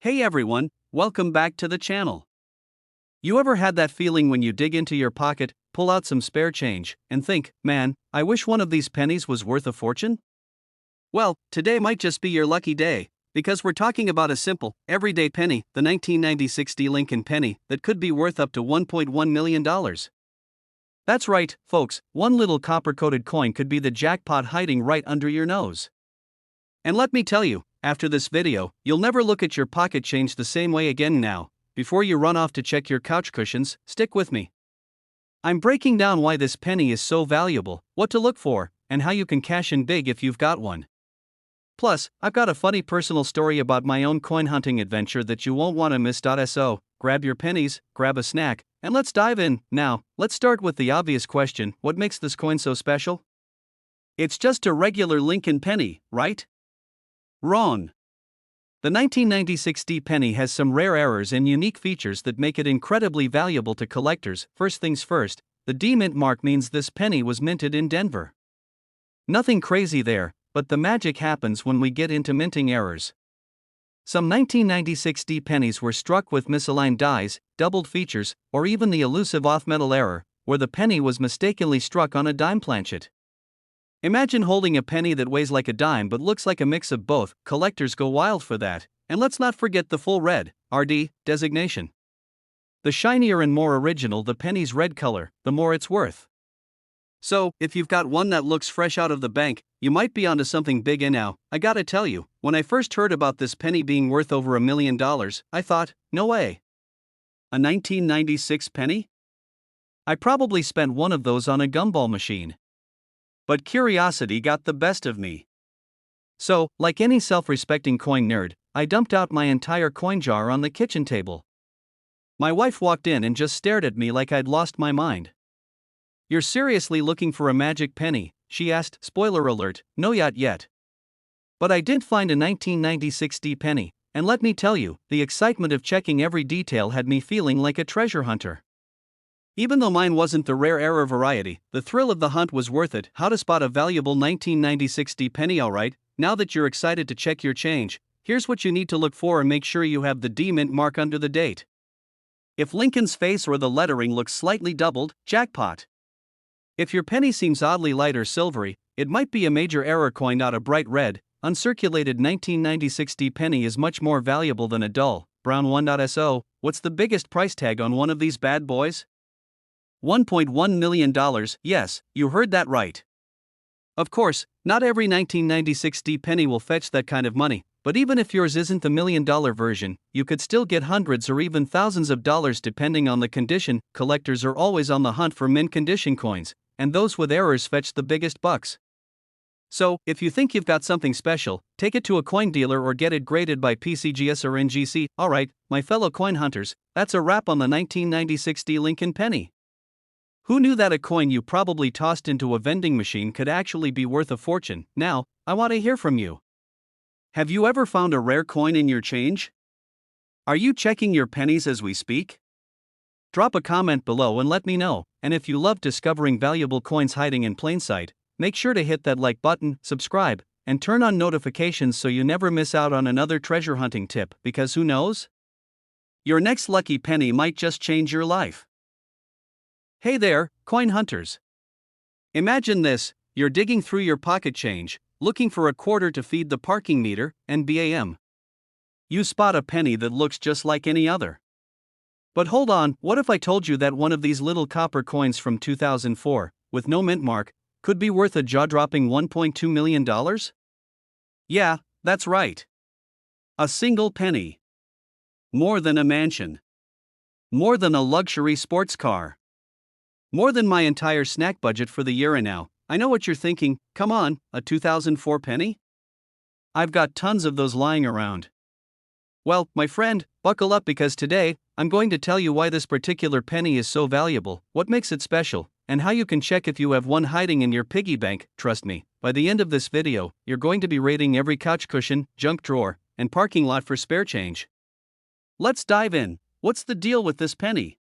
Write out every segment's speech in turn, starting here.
Hey everyone, welcome back to the channel. You ever had that feeling when you dig into your pocket, pull out some spare change, and think, man, I wish one of these pennies was worth a fortune? Well, today might just be your lucky day, because we're talking about a simple, everyday penny, the 1996 Lincoln penny, that could be worth up to $1.1 million. That's right, folks, one little copper-coated coin could be the jackpot hiding right under your nose. And let me tell you, after this video, you'll never look at your pocket change the same way again now. Before you run off to check your couch cushions, stick with me. I'm breaking down why this penny is so valuable, what to look for, and how you can cash in big if you've got one. Plus, I've got a funny personal story about my own coin hunting adventure that you won't want to miss. So, grab your pennies, grab a snack, and let's dive in. Now, let's start with the obvious question: what makes this coin so special? It's just a regular Lincoln penny, right? Wrong. The 1996 penny has some rare errors and unique features that make it incredibly valuable to collectors. First things first, the D mint mark means this penny was minted in Denver. Nothing crazy there, but the magic happens when we get into minting errors. Some 1996 pennies were struck with misaligned dies, doubled features, or even the elusive off-metal error, where the penny was mistakenly struck on a dime planchet. Imagine holding a penny that weighs like a dime but looks like a mix of both. Collectors go wild for that. And let's not forget the full red, RD, designation. The shinier and more original the penny's red color, the more it's worth. So, if you've got one that looks fresh out of the bank, you might be onto something big. And now, I gotta tell you, when I first heard about this penny being worth over $1 million, I thought, no way. A 1996 penny? I probably spent one of those on a gumball machine. But curiosity got the best of me. So, like any self-respecting coin nerd, I dumped out my entire coin jar on the kitchen table. My wife walked in and just stared at me like I'd lost my mind. "You're seriously looking for a magic penny?" she asked. Spoiler alert, no yet. But I did find a 1996 penny, and let me tell you, the excitement of checking every detail had me feeling like a treasure hunter. Even though mine wasn't the rare error variety, the thrill of the hunt was worth it. How to spot a valuable 1996 penny? Alright, now that you're excited to check your change, here's what you need to look for and make sure you have the D mint mark under the date. If Lincoln's face or the lettering looks slightly doubled, jackpot. If your penny seems oddly light or silvery, it might be a major error coin. Not a bright red, uncirculated 1996 penny is much more valuable than a dull, brown one. So, what's the biggest price tag on one of these bad boys? $1.1 million, yes, you heard that right. Of course, not every 1996 penny will fetch that kind of money, but even if yours isn't the $1 million version, you could still get hundreds or even thousands of dollars depending on the condition. Collectors are always on the hunt for mint condition coins, and those with errors fetch the biggest bucks. So, if you think you've got something special, take it to a coin dealer or get it graded by PCGS or NGC. Alright, my fellow coin hunters, that's a wrap on the 1996 Lincoln penny. Who knew that a coin you probably tossed into a vending machine could actually be worth a fortune? Now, I want to hear from you. Have you ever found a rare coin in your change? Are you checking your pennies as we speak? Drop a comment below and let me know, and if you love discovering valuable coins hiding in plain sight, make sure to hit that like button, subscribe, and turn on notifications so you never miss out on another treasure hunting tip, because who knows? Your next lucky penny might just change your life. Hey there, coin hunters. Imagine this: you're digging through your pocket change, looking for a quarter to feed the parking meter, and bam! You spot a penny that looks just like any other. But hold on, what if I told you that one of these little copper coins from 2004, with no mint mark, could be worth a jaw-dropping $1.2 million? Yeah, that's right. A single penny. More than a mansion. More than a luxury sports car. More than my entire snack budget for the year. And now, I know what you're thinking, come on, a 2004 penny? I've got tons of those lying around. Well, my friend, buckle up, because today, I'm going to tell you why this particular penny is so valuable, what makes it special, and how you can check if you have one hiding in your piggy bank. Trust me, by the end of this video, you're going to be raiding every couch cushion, junk drawer, and parking lot for spare change. Let's dive in. What's the deal with this penny?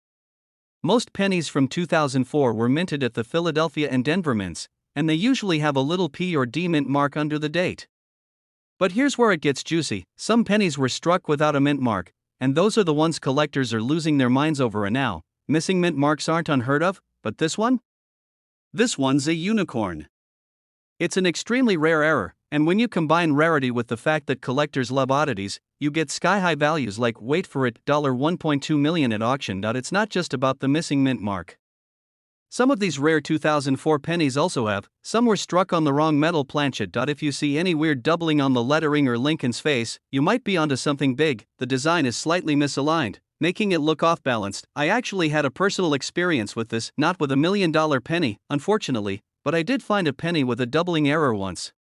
Most pennies from 2004 were minted at the Philadelphia and Denver mints, and they usually have a little P or D mint mark under the date. But here's where it gets juicy. Some pennies were struck without a mint mark, and those are the ones collectors are losing their minds over. And now, missing mint marks aren't unheard of, but this one? This one's a unicorn. It's an extremely rare error, and when you combine rarity with the fact that collectors love oddities, you get sky-high values like, wait for it, $1.2 million at auction. It's not just about the missing mint mark. Some of these rare 2004 pennies also have, some were struck on the wrong metal planchet. If you see any weird doubling on the lettering or Lincoln's face, you might be onto something big. The design is slightly misaligned, making it look off-balanced. I actually had a personal experience with this, not with a $1 million penny, unfortunately, but I did find a penny with a doubling error once.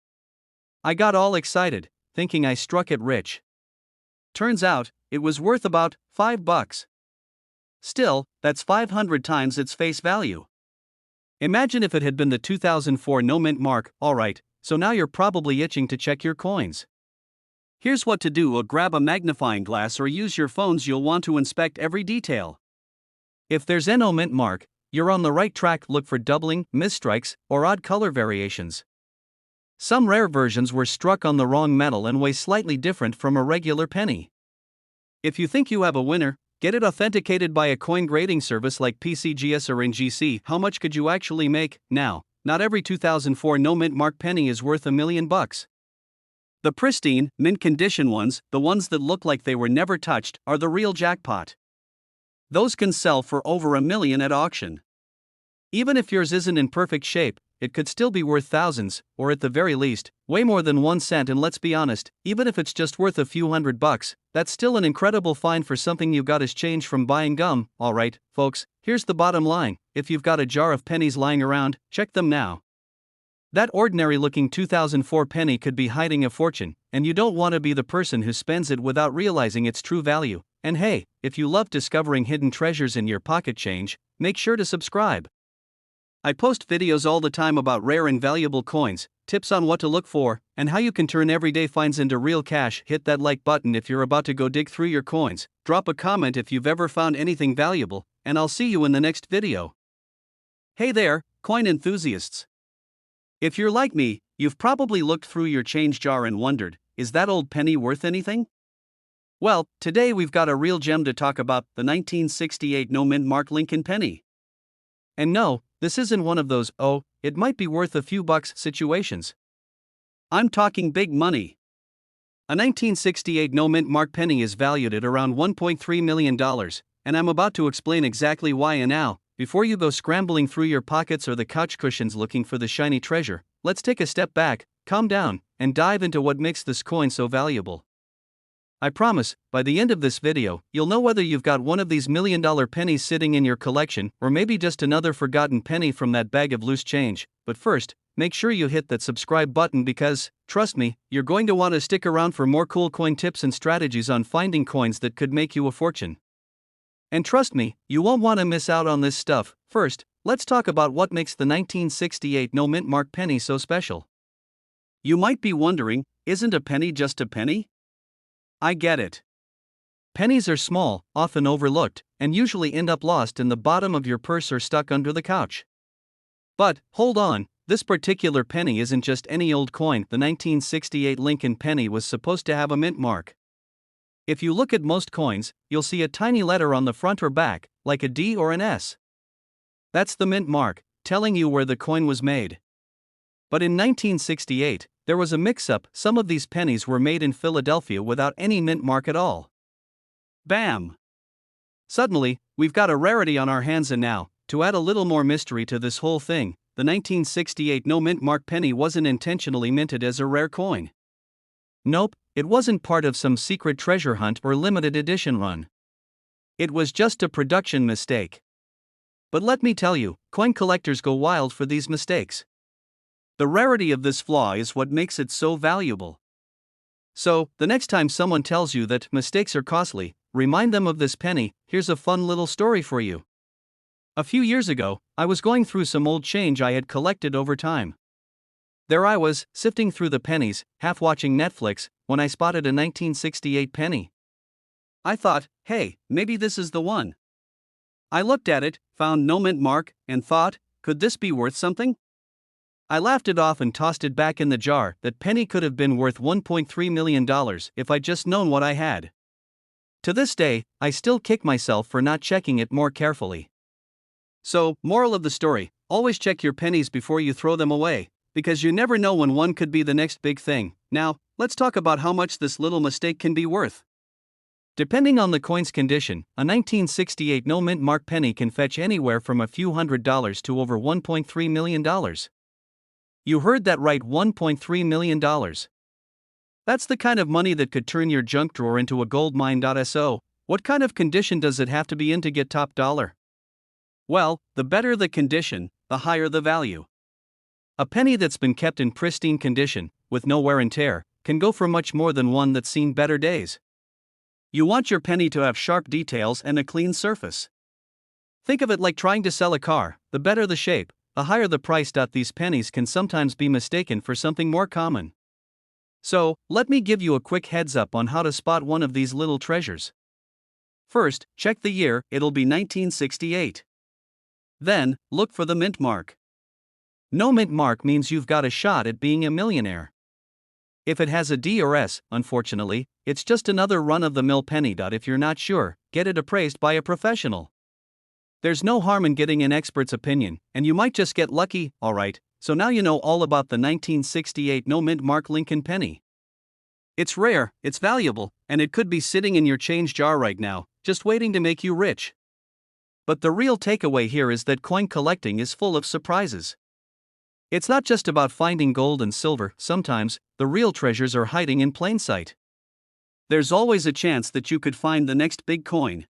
I got all excited, thinking I struck it rich. Turns out, it was worth about $5. Still, that's 500 times its face value. Imagine if it had been the 2004 no mint mark. Alright, so now you're probably itching to check your coins. Here's what to do: grab a magnifying glass or use your phones. You'll want to inspect every detail. If there's no mint mark, you're on the right track. Look for doubling, misstrikes, or odd color variations. Some rare versions were struck on the wrong metal and weigh slightly different from a regular penny. If you think you have a winner, get it authenticated by a coin grading service like PCGS or NGC. How much could you actually make? Now, not every 2004 no mint mark penny is worth $1 million. The pristine, mint condition ones, the ones that look like they were never touched, are the real jackpot. Those can sell for over $1 million at auction. Even if yours isn't in perfect shape, it could still be worth thousands, or at the very least, way more than 1 cent. And let's be honest, even if it's just worth a few $100, that's still an incredible find for something you got as change from buying gum. Alright, folks, here's the bottom line: if you've got a jar of pennies lying around, check them now. That ordinary looking 2004 penny could be hiding a fortune, and you don't want to be the person who spends it without realizing its true value. And hey, if you love discovering hidden treasures in your pocket change, make sure to subscribe. I post videos all the time about rare and valuable coins, tips on what to look for, and how you can turn everyday finds into real cash. Hit that like button if you're about to go dig through your coins, drop a comment if you've ever found anything valuable, and I'll see you in the next video. Hey there, coin enthusiasts! If you're like me, you've probably looked through your change jar and wondered, is that old penny worth anything? Well, today we've got a real gem to talk about: the 1968 no mint mark Lincoln penny. And no, this isn't one of those, oh, it might be worth a few bucks situations. I'm talking big money. A 1968 no mint mark penny is valued at around $1.3 million, and I'm about to explain exactly why. And now, before you go scrambling through your pockets or the couch cushions looking for the shiny treasure, let's take a step back, calm down, and dive into what makes this coin so valuable. I promise, by the end of this video, you'll know whether you've got one of these $1 million pennies sitting in your collection, or maybe just another forgotten penny from that bag of loose change. But first, make sure you hit that subscribe button because, trust me, you're going to want to stick around for more cool coin tips and strategies on finding coins that could make you a fortune. And trust me, you won't want to miss out on this stuff. First, let's talk about what makes the 1968 no mint mark penny so special. You might be wondering, isn't a penny just a penny? I get it. Pennies are small, often overlooked, and usually end up lost in the bottom of your purse or stuck under the couch. But, hold on, this particular penny isn't just any old coin. The 1968 Lincoln penny was supposed to have a mint mark. If you look at most coins, you'll see a tiny letter on the front or back, like a D or an S. That's the mint mark, telling you where the coin was made. But in 1968, there was a mix-up. Some of these pennies were made in Philadelphia without any mint mark at all. Bam! Suddenly, we've got a rarity on our hands. And now, to add a little more mystery to this whole thing, the 1968 no mint mark penny wasn't intentionally minted as a rare coin. Nope, it wasn't part of some secret treasure hunt or limited edition run. It was just a production mistake. But let me tell you, coin collectors go wild for these mistakes. The rarity of this flaw is what makes it so valuable. So, the next time someone tells you that mistakes are costly, remind them of this penny. Here's a fun little story for you. A few years ago, I was going through some old change I had collected over time. There I was, sifting through the pennies, half watching Netflix, when I spotted a 1968 penny. I thought, hey, maybe this is the one. I looked at it, found no mint mark, and thought, could this be worth something? I laughed it off and tossed it back in the jar. That penny could have been worth $1.3 million if I'd just known what I had. To this day, I still kick myself for not checking it more carefully. So, moral of the story, always check your pennies before you throw them away, because you never know when one could be the next big thing. Now, let's talk about how much this little mistake can be worth. Depending on the coin's condition, a 1968 no-mint mark penny can fetch anywhere from a few $100s to over $1.3 million. You heard that right, $1.3 million. That's the kind of money that could turn your junk drawer into a gold mine. So, what kind of condition does it have to be in to get top dollar? Well, the better the condition, the higher the value. A penny that's been kept in pristine condition, with no wear and tear, can go for much more than one that's seen better days. You want your penny to have sharp details and a clean surface. Think of it like trying to sell a car. The better the shape, the higher the price. These pennies can sometimes be mistaken for something more common. So, let me give you a quick heads up on how to spot one of these little treasures. First, check the year. It'll be 1968. Then, look for the mint mark. No mint mark means you've got a shot at being a millionaire. If it has a D or S, unfortunately, it's just another run-of-the-mill penny. If you're not sure, get it appraised by a professional. There's no harm in getting an expert's opinion, and you might just get lucky. Alright, so now you know all about the 1968 no mint mark Lincoln penny. It's rare, it's valuable, and it could be sitting in your change jar right now, just waiting to make you rich. But the real takeaway here is that coin collecting is full of surprises. It's not just about finding gold and silver. Sometimes, the real treasures are hiding in plain sight. There's always a chance that you could find the next big coin.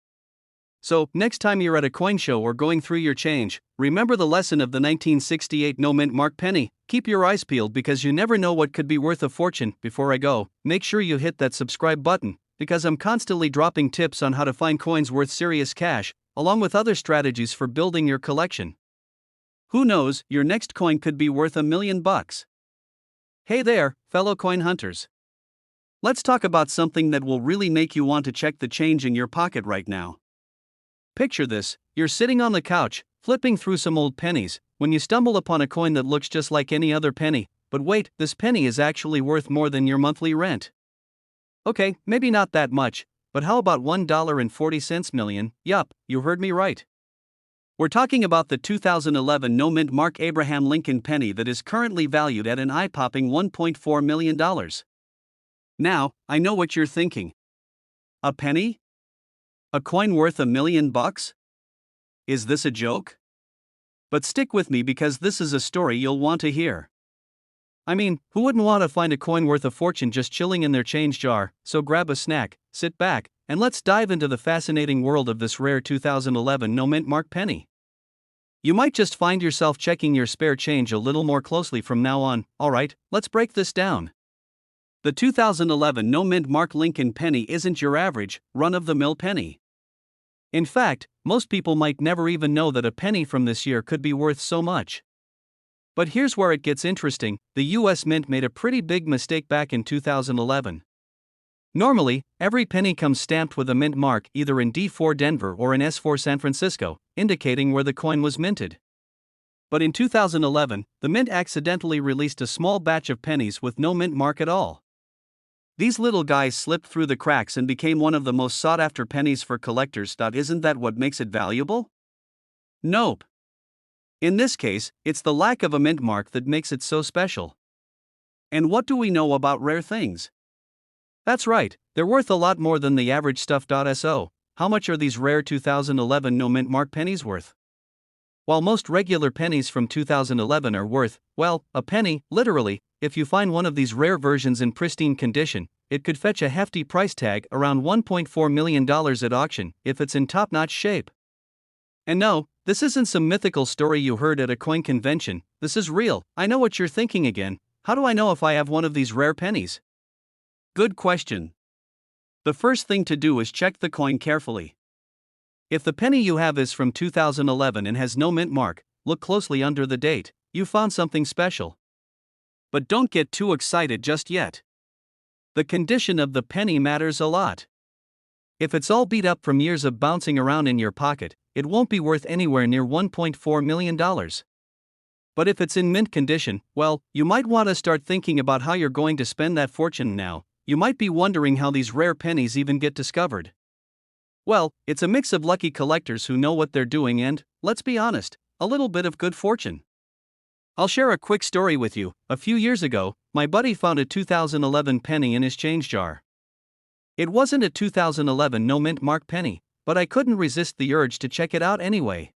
So, next time you're at a coin show or going through your change, remember the lesson of the 1968 no mint mark penny. Keep your eyes peeled because you never know what could be worth a fortune. Before I go, make sure you hit that subscribe button, because I'm constantly dropping tips on how to find coins worth serious cash, along with other strategies for building your collection. Who knows, your next coin could be worth $1 million. Hey there, fellow coin hunters. Let's talk about something that will really make you want to check the change in your pocket right now. Picture this: you're sitting on the couch, flipping through some old pennies, when you stumble upon a coin that looks just like any other penny. But wait, this penny is actually worth more than your monthly rent. Okay, maybe not that much, but how about $1.40 million? Yup, you heard me right. We're talking about the 2011 no-mint mark Abraham Lincoln penny that is currently valued at an eye-popping $1.4 million. Now, I know what you're thinking. A penny? A coin worth $1 million? Is this a joke? But stick with me because this is a story you'll want to hear. I mean, who wouldn't want to find a coin worth a fortune just chilling in their change jar? So grab a snack, sit back, and let's dive into the fascinating world of this rare 2011 no-mint mark penny. You might just find yourself checking your spare change a little more closely from now on. Alright, let's break this down. The 2011 no-mint mark Lincoln penny isn't your average, run-of-the-mill penny. In fact, most people might never even know that a penny from this year could be worth so much. But here's where it gets interesting: the US Mint made a pretty big mistake back in 2011. Normally, every penny comes stamped with a mint mark either in D4 Denver or in S4 San Francisco, indicating where the coin was minted. But in 2011, the mint accidentally released a small batch of pennies with no mint mark at all. These little guys slipped through the cracks and became one of the most sought-after pennies for collectors. Isn't that what makes it valuable? Nope. In this case, it's the lack of a mint mark that makes it so special. And what do we know about rare things? That's right, they're worth a lot more than the average stuff. So, how much are these rare 2011 no mint mark pennies worth? While most regular pennies from 2011 are worth, well, a penny, literally, if you find one of these rare versions in pristine condition, it could fetch a hefty price tag, around $1.4 million at auction, if it's in top-notch shape. And no, this isn't some mythical story you heard at a coin convention. This is real. I know what you're thinking again. How do I know if I have one of these rare pennies? Good question. The first thing to do is check the coin carefully. If the penny you have is from 2011 and has no mint mark, look closely under the date. You found something special. But don't get too excited just yet. The condition of the penny matters a lot. If it's all beat up from years of bouncing around in your pocket, it won't be worth anywhere near $1.4 million. But if it's in mint condition, well, you might want to start thinking about how you're going to spend that fortune now. You might be wondering how these rare pennies even get discovered. Well, it's a mix of lucky collectors who know what they're doing and, let's be honest, a little bit of good fortune. I'll share a quick story with you. A few years ago, my buddy found a 2011 penny in his change jar. It wasn't a 2011 no mint mark penny, but I couldn't resist the urge to check it out anyway.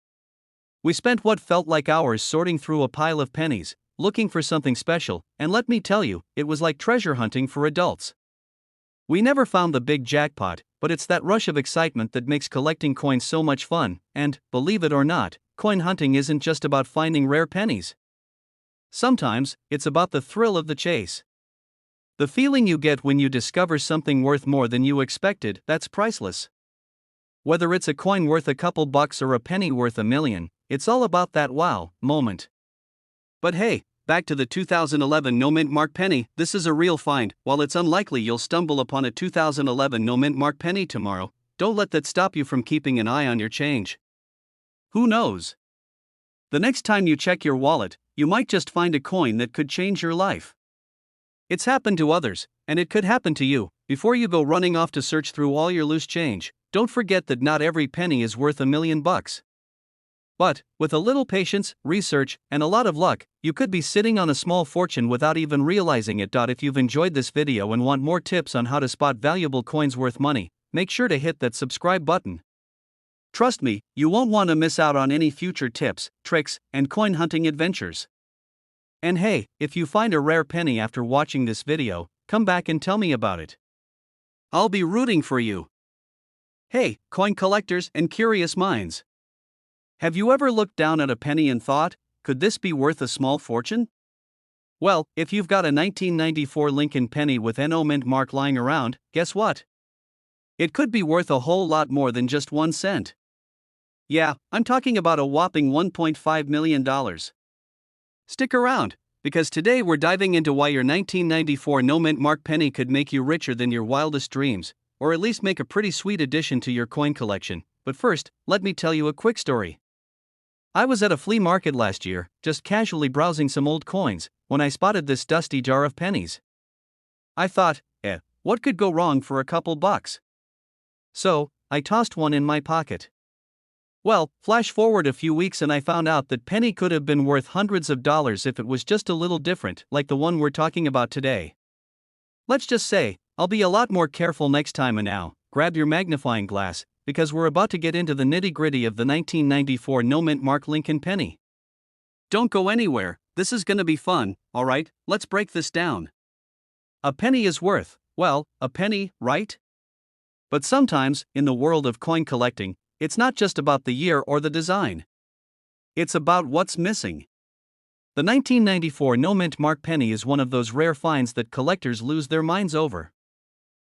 We spent what felt like hours sorting through a pile of pennies, looking for something special, and let me tell you, it was like treasure hunting for adults. We never found the big jackpot, but it's that rush of excitement that makes collecting coins so much fun, and, believe it or not, coin hunting isn't just about finding rare pennies. Sometimes, it's about the thrill of the chase. The feeling you get when you discover something worth more than you expected, that's priceless. Whether it's a coin worth a couple bucks or a penny worth a million, it's all about that wow moment. But hey, back to the 2011 no mint mark penny. This is a real find. While it's unlikely you'll stumble upon a 2011 no mint mark penny tomorrow, don't let that stop you from keeping an eye on your change. Who knows? The next time you check your wallet, you might just find a coin that could change your life. It's happened to others, and it could happen to you. Before you go running off to search through all your loose change, don't forget that not every penny is worth $1 million. But, with a little patience, research, and a lot of luck, you could be sitting on a small fortune without even realizing it. If you've enjoyed this video and want more tips on how to spot valuable coins worth money, make sure to hit that subscribe button. Trust me, you won't want to miss out on any future tips, tricks, and coin hunting adventures. And hey, if you find a rare penny after watching this video, come back and tell me about it. I'll be rooting for you. Hey, coin collectors and curious minds. Have you ever looked down at a penny and thought, could this be worth a small fortune? Well, if you've got a 1994 Lincoln penny with no mint mark lying around, guess what? It could be worth a whole lot more than just 1 cent. Yeah, I'm talking about a whopping $1.5 million. Stick around, because today we're diving into why your 1994 no mint mark penny could make you richer than your wildest dreams, or at least make a pretty sweet addition to your coin collection. But first, let me tell you a quick story. I was at a flea market last year, just casually browsing some old coins, when I spotted this dusty jar of pennies. I thought, what could go wrong for a couple bucks? So, I tossed one in my pocket. Well, flash forward a few weeks and I found out that penny could have been worth hundreds of dollars if it was just a little different, like the one we're talking about today. Let's just say, I'll be a lot more careful next time. And now, grab your magnifying glass, because we're about to get into the nitty-gritty of the 1994 no mint mark Lincoln penny. Don't go anywhere, this is gonna be fun. Alright, let's break this down. A penny is worth, well, a penny, right? But sometimes, in the world of coin collecting, it's not just about the year or the design. It's about what's missing. The 1994 no mint mark penny is one of those rare finds that collectors lose their minds over.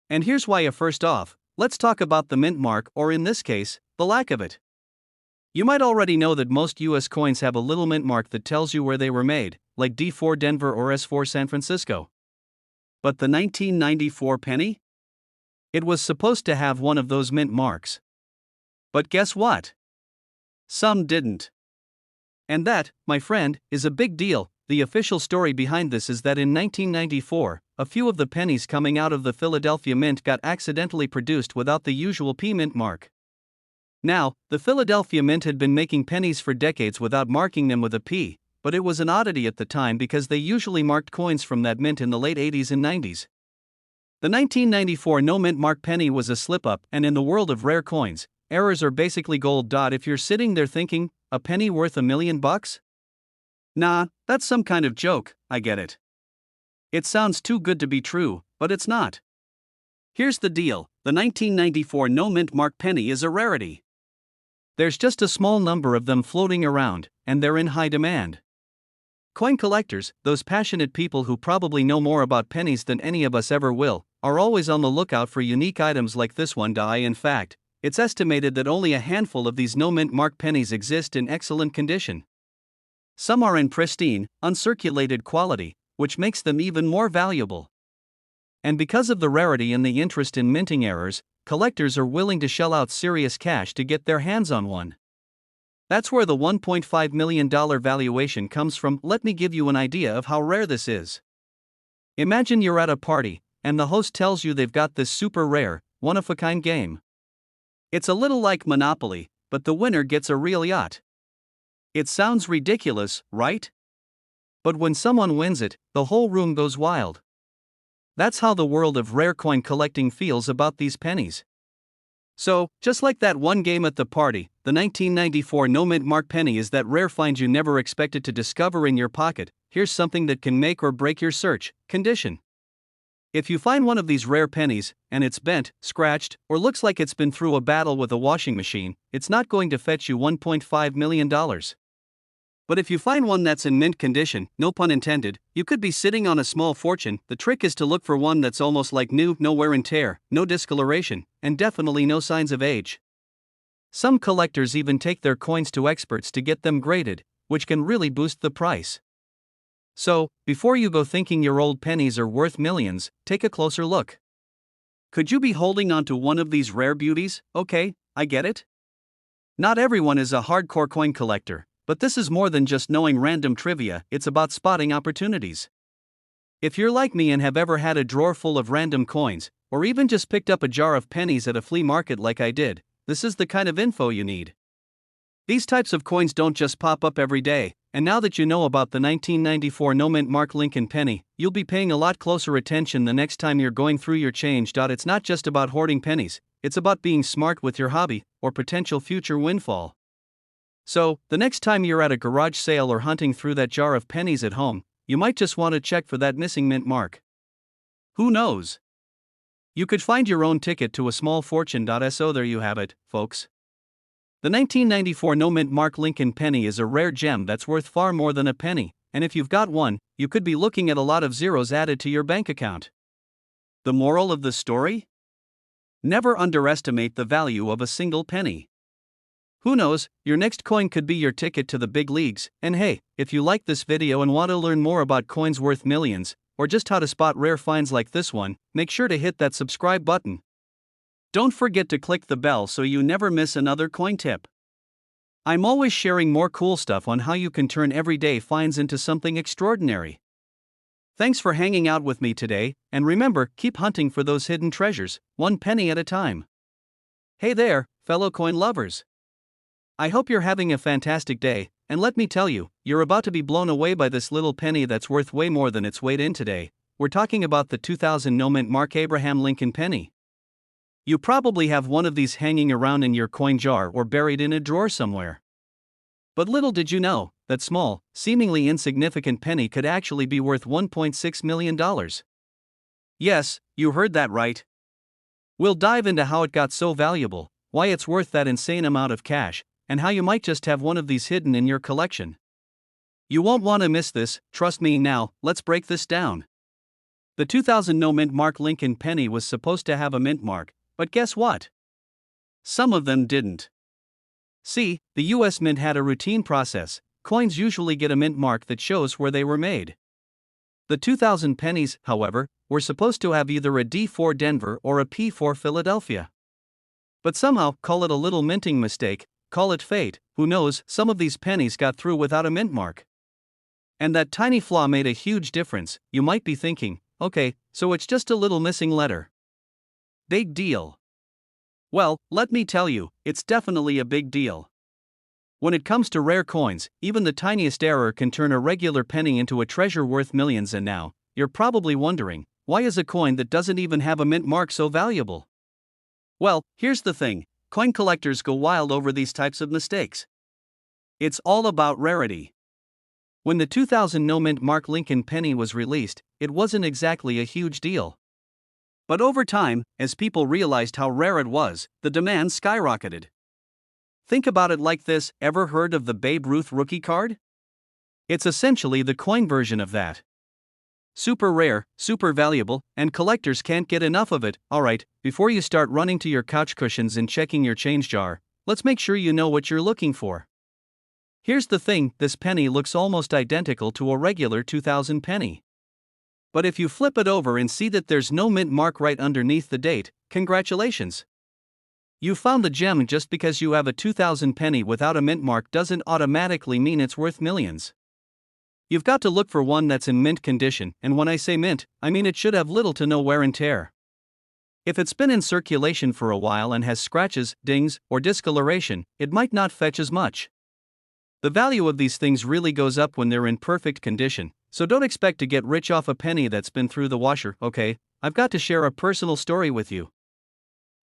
And here's why. First off, let's talk about the mint mark, or in this case, the lack of it. You might already know that most US coins have a little mint mark that tells you where they were made, like D4 Denver or S4 San Francisco. But the 1994 penny? It was supposed to have one of those mint marks. But guess what? Some didn't. And that, my friend, is a big deal. The official story behind this is that in 1994, a few of the pennies coming out of the Philadelphia Mint got accidentally produced without the usual P mint mark. Now, the Philadelphia Mint had been making pennies for decades without marking them with a P, but it was an oddity at the time because they usually marked coins from that mint in the late 80s and 90s. The 1994 no mint mark penny was a slip-up, and in the world of rare coins, errors are basically gold. If you're sitting there thinking, a penny worth $1 million? Nah, that's some kind of joke, I get it. It sounds too good to be true, but it's not. Here's the deal, the 1994 no mint mark penny is a rarity. There's just a small number of them floating around, and they're in high demand. Coin collectors, those passionate people who probably know more about pennies than any of us ever will, are always on the lookout for unique items like this one. In fact, it's estimated that only a handful of these no mint mark pennies exist in excellent condition. Some are in pristine, uncirculated quality, which makes them even more valuable. And because of the rarity and the interest in minting errors, collectors are willing to shell out serious cash to get their hands on one. That's where the $1.5 million valuation comes from. Let me give you an idea of how rare this is. Imagine you're at a party, and the host tells you they've got this super rare, one-of-a-kind game. It's a little like Monopoly, but the winner gets a real yacht. It sounds ridiculous, right? But when someone wins it, the whole room goes wild. That's how the world of rare coin collecting feels about these pennies. So, just like that one game at the party, the 1994 no-mint mark penny is that rare find you never expected to discover in your pocket. Here's something that can make or break your search. Condition. If you find one of these rare pennies, and it's bent, scratched, or looks like it's been through a battle with a washing machine, it's not going to fetch you $1.5 million. But if you find one that's in mint condition, no pun intended, you could be sitting on a small fortune. The trick is to look for one that's almost like new, no wear and tear, no discoloration, and definitely no signs of age. Some collectors even take their coins to experts to get them graded, which can really boost the price. So, before you go thinking your old pennies are worth millions, take a closer look. Could you be holding onto one of these rare beauties? Okay, I get it. Not everyone is a hardcore coin collector, but this is more than just knowing random trivia, it's about spotting opportunities. If you're like me and have ever had a drawer full of random coins, or even just picked up a jar of pennies at a flea market like I did, this is the kind of info you need. These types of coins don't just pop up every day, and now that you know about the 1994 no-mint mark Lincoln penny, you'll be paying a lot closer attention the next time you're going through your change. It's not just about hoarding pennies, it's about being smart with your hobby, or potential future windfall. So, the next time you're at a garage sale or hunting through that jar of pennies at home, you might just want to check for that missing mint mark. Who knows? You could find your own ticket to a small fortune. So there you have it, folks. The 1994 no-mint mark Lincoln penny is a rare gem that's worth far more than a penny, and if you've got one, you could be looking at a lot of zeros added to your bank account. The moral of the story? Never underestimate the value of a single penny. Who knows, your next coin could be your ticket to the big leagues. And hey, if you like this video and want to learn more about coins worth millions, or just how to spot rare finds like this one, make sure to hit that subscribe button. Don't forget to click the bell so you never miss another coin tip. I'm always sharing more cool stuff on how you can turn everyday finds into something extraordinary. Thanks for hanging out with me today, and remember, keep hunting for those hidden treasures, one penny at a time. Hey there, fellow coin lovers. I hope you're having a fantastic day, and let me tell you, you're about to be blown away by this little penny that's worth way more than its weight in today. We're talking about the 2000 no-mint mark Abraham Lincoln penny. You probably have one of these hanging around in your coin jar or buried in a drawer somewhere. But little did you know, that small, seemingly insignificant penny could actually be worth $1.6 million. Yes, you heard that right. We'll dive into how it got so valuable, why it's worth that insane amount of cash, and how you might just have one of these hidden in your collection. You won't want to miss this, trust me. Now, let's break this down. The 2000 no-mint mark Lincoln penny was supposed to have a mint mark, but guess what? Some of them didn't. See, the US Mint had a routine process. Coins usually get a mint mark that shows where they were made. The 2000 pennies, however, were supposed to have either a D for Denver or a P for Philadelphia. But somehow, call it a little minting mistake, call it fate, who knows, some of these pennies got through without a mint mark. And that tiny flaw made a huge difference. You might be thinking, okay, so it's just a little missing letter. Big deal. Well, let me tell you, it's definitely a big deal. When it comes to rare coins, even the tiniest error can turn a regular penny into a treasure worth millions. And now, you're probably wondering, why is a coin that doesn't even have a mint mark so valuable? Well, here's the thing, coin collectors go wild over these types of mistakes. It's all about rarity. When the 2000 no-mint mark Lincoln penny was released, it wasn't exactly a huge deal. But over time, as people realized how rare it was, the demand skyrocketed. Think about it like this: ever heard of the Babe Ruth rookie card? It's essentially the coin version of that. Super rare, super valuable, and collectors can't get enough of it. Alright, before you start running to your couch cushions and checking your change jar, let's make sure you know what you're looking for. Here's the thing, this penny looks almost identical to a regular 2000 penny. But if you flip it over and see that there's no mint mark right underneath the date, congratulations. You found the gem. Just because you have a 2000 penny without a mint mark doesn't automatically mean it's worth millions. You've got to look for one that's in mint condition, and when I say mint, I mean it should have little to no wear and tear. If it's been in circulation for a while and has scratches, dings, or discoloration, it might not fetch as much. The value of these things really goes up when they're in perfect condition, so don't expect to get rich off a penny that's been through the washer. Okay, I've got to share a personal story with you.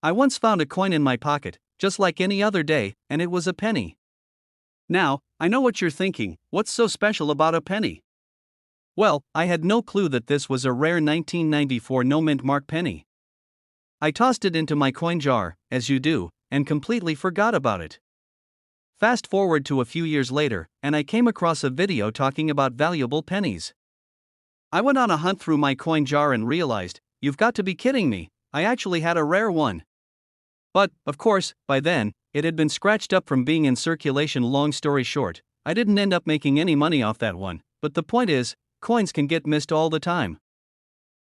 I once found a coin in my pocket, just like any other day, and it was a penny. Now, I know what you're thinking, what's so special about a penny? Well, I had no clue that this was a rare 1994 no mint mark penny. I tossed it into my coin jar, as you do, and completely forgot about it. Fast forward to a few years later, and I came across a video talking about valuable pennies. I went on a hunt through my coin jar and realized, you've got to be kidding me, I actually had a rare one. But, of course, by then, it had been scratched up from being in circulation. Long story short, I didn't end up making any money off that one, but the point is, coins can get missed all the time.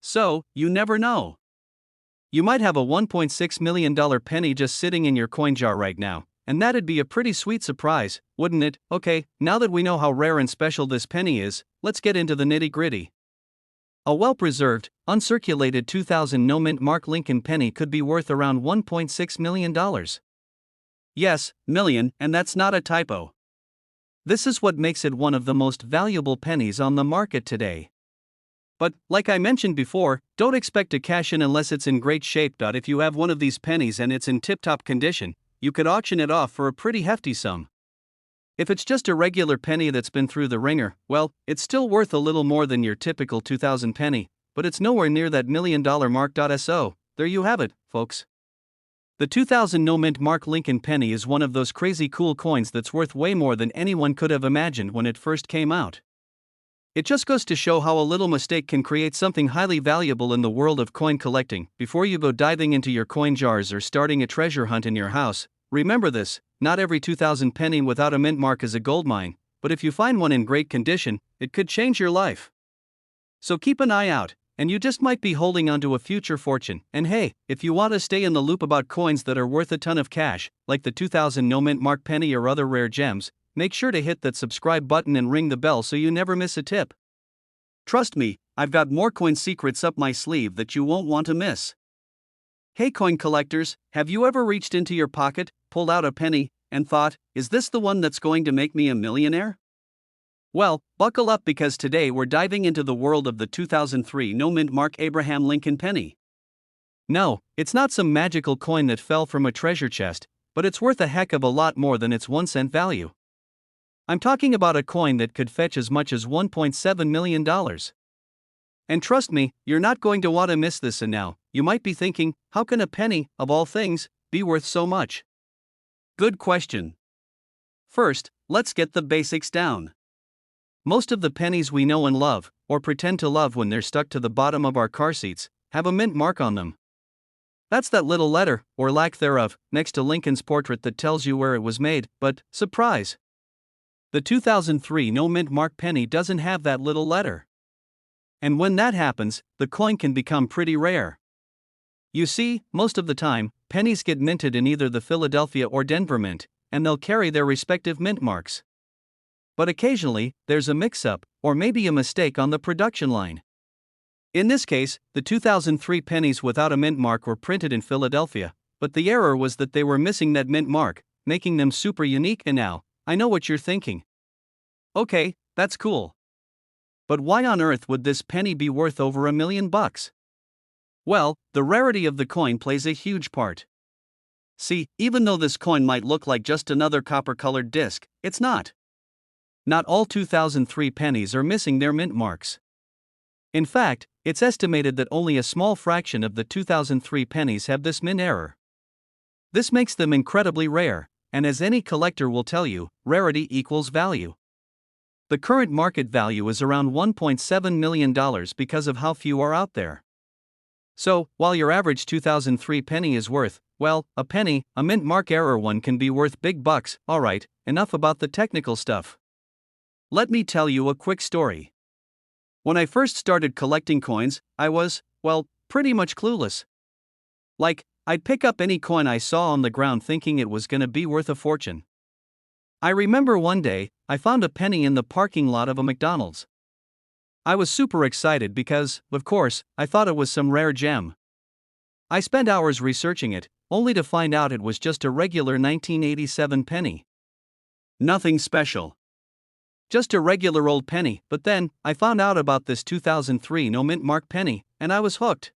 So, you never know. You might have a $1.6 million penny just sitting in your coin jar right now, and that'd be a pretty sweet surprise, wouldn't it? Okay, now that we know how rare and special this penny is, let's get into the nitty-gritty. A well-preserved, uncirculated 2000 no mint mark Lincoln penny could be worth around $1.6 million. Yes, million, and that's not a typo. This is what makes it one of the most valuable pennies on the market today. But, like I mentioned before, don't expect to cash in unless it's in great shape. If you have one of these pennies and it's in tip-top condition, you could auction it off for a pretty hefty sum. If it's just a regular penny that's been through the ringer, well, it's still worth a little more than your typical 2000 penny, but it's nowhere near that $1 million mark. So, there you have it, folks. The 2000 no mint mark Lincoln penny is one of those crazy cool coins that's worth way more than anyone could have imagined when it first came out. It just goes to show how a little mistake can create something highly valuable in the world of coin collecting. Before you go diving into your coin jars or starting a treasure hunt in your house, remember this: not every 2000 penny without a mint mark is a gold mine, but if you find one in great condition, it could change your life. So keep an eye out, and you just might be holding onto a future fortune. And hey, if you want to stay in the loop about coins that are worth a ton of cash, like the 2000 no mint mark penny or other rare gems, make sure to hit that subscribe button and ring the bell so you never miss a tip. Trust me, I've got more coin secrets up my sleeve that you won't want to miss. Hey coin collectors, have you ever reached into your pocket, pulled out a penny, and thought, is this the one that's going to make me a millionaire? Well, buckle up, because today we're diving into the world of the 2003 no mint mark Abraham Lincoln penny. No, it's not some magical coin that fell from a treasure chest, but it's worth a heck of a lot more than its 1 cent value. I'm talking about a coin that could fetch as much as $1.7 million. And trust me, you're not going to want to miss this. And now, you might be thinking, how can a penny, of all things, be worth so much? Good question. First, let's get the basics down. Most of the pennies we know and love, or pretend to love when they're stuck to the bottom of our car seats, have a mint mark on them. That's that little letter, or lack thereof, next to Lincoln's portrait that tells you where it was made. But, surprise! The 2003 no mint mark penny doesn't have that little letter. And when that happens, the coin can become pretty rare. You see, most of the time, pennies get minted in either the Philadelphia or Denver mint, and they'll carry their respective mint marks. But occasionally, there's a mix-up, or maybe a mistake on the production line. In this case, the 2003 pennies without a mint mark were printed in Philadelphia, but the error was that they were missing that mint mark, making them super unique. And now, I know what you're thinking. Okay, that's cool. But why on earth would this penny be worth over $1 million? Well, the rarity of the coin plays a huge part. See, even though this coin might look like just another copper-colored disc, it's not. Not all 2003 pennies are missing their mint marks. In fact, it's estimated that only a small fraction of the 2003 pennies have this mint error. This makes them incredibly rare, and as any collector will tell you, rarity equals value. The current market value is around $1.7 million because of how few are out there. So, while your average 2003 penny is worth, well, a penny, a mint mark error one can be worth big bucks. Alright, enough about the technical stuff. Let me tell you a quick story. When I first started collecting coins, I was, well, pretty much clueless. Like, I'd pick up any coin I saw on the ground thinking it was gonna be worth a fortune. I remember one day, I found a penny in the parking lot of a McDonald's. I was super excited because, of course, I thought it was some rare gem. I spent hours researching it, only to find out it was just a regular 1987 penny. Nothing special. Just a regular old penny, but then, I found out about this 2003 no mint mark penny, and I was hooked.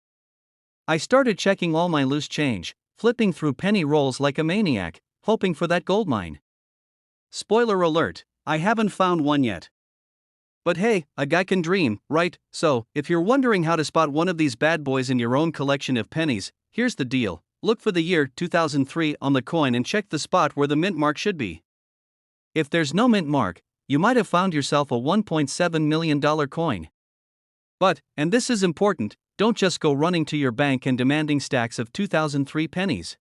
I started checking all my loose change, flipping through penny rolls like a maniac, hoping for that gold mine. Spoiler alert, I haven't found one yet. But hey, a guy can dream, right? So, if you're wondering how to spot one of these bad boys in your own collection of pennies, here's the deal. Look for the year 2003 on the coin and check the spot where the mint mark should be. If there's no mint mark, you might have found yourself a $1.7 million coin. But, and this is important, don't just go running to your bank and demanding stacks of 2003 pennies.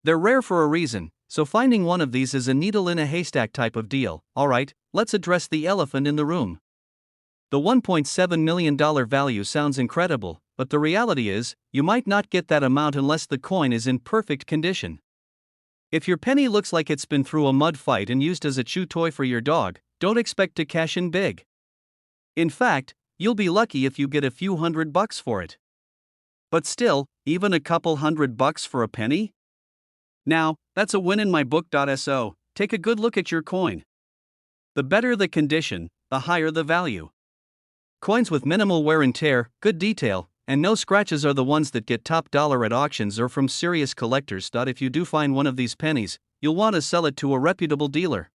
They're rare for a reason, so finding one of these is a needle in a haystack type of deal. Alright, let's address the elephant in the room. The $1.7 million value sounds incredible, but the reality is, you might not get that amount unless the coin is in perfect condition. If your penny looks like it's been through a mud fight and used as a chew toy for your dog, don't expect to cash in big. In fact, you'll be lucky if you get a few $100 for it. But still, even a couple $100 for a penny? Now, that's a win in my book. So, take a good look at your coin. The better the condition, the higher the value. Coins with minimal wear and tear, good detail, and no scratches are the ones that get top dollar at auctions or from serious collectors. If you do find one of these pennies, you'll want to sell it to a reputable dealer.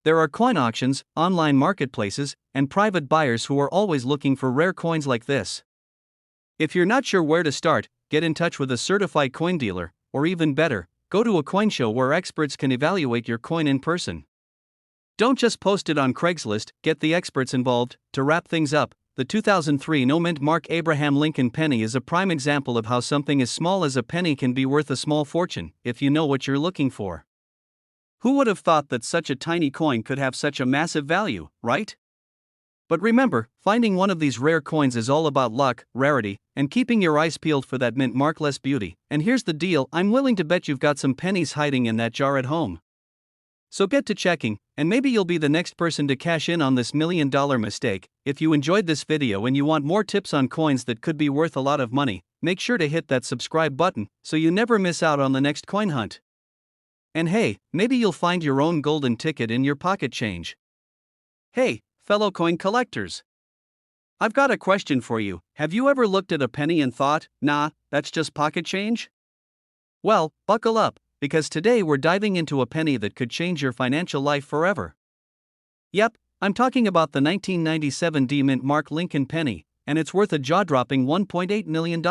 There are coin auctions, online marketplaces, and private buyers who are always looking for rare coins like this. If you're not sure where to start, get in touch with a certified coin dealer, or even better, go to a coin show where experts can evaluate your coin in person. Don't just post it on Craigslist, get the experts involved. To wrap things up, the 2003 no mint mark Abraham Lincoln penny is a prime example of how something as small as a penny can be worth a small fortune, if you know what you're looking for. Who would have thought that such a tiny coin could have such a massive value, right? But remember, finding one of these rare coins is all about luck, rarity, and keeping your eyes peeled for that mint markless beauty. And here's the deal, I'm willing to bet you've got some pennies hiding in that jar at home. So get to checking, and maybe you'll be the next person to cash in on this $1 million mistake. If you enjoyed this video and you want more tips on coins that could be worth a lot of money, make sure to hit that subscribe button so you never miss out on the next coin hunt. And hey, maybe you'll find your own golden ticket in your pocket change. Hey, fellow coin collectors. I've got a question for you. Have you ever looked at a penny and thought, nah, that's just pocket change? Well, buckle up, because today we're diving into a penny that could change your financial life forever. Yep, I'm talking about the 1997 D mint mark Lincoln penny, and it's worth a jaw-dropping $1.8 million.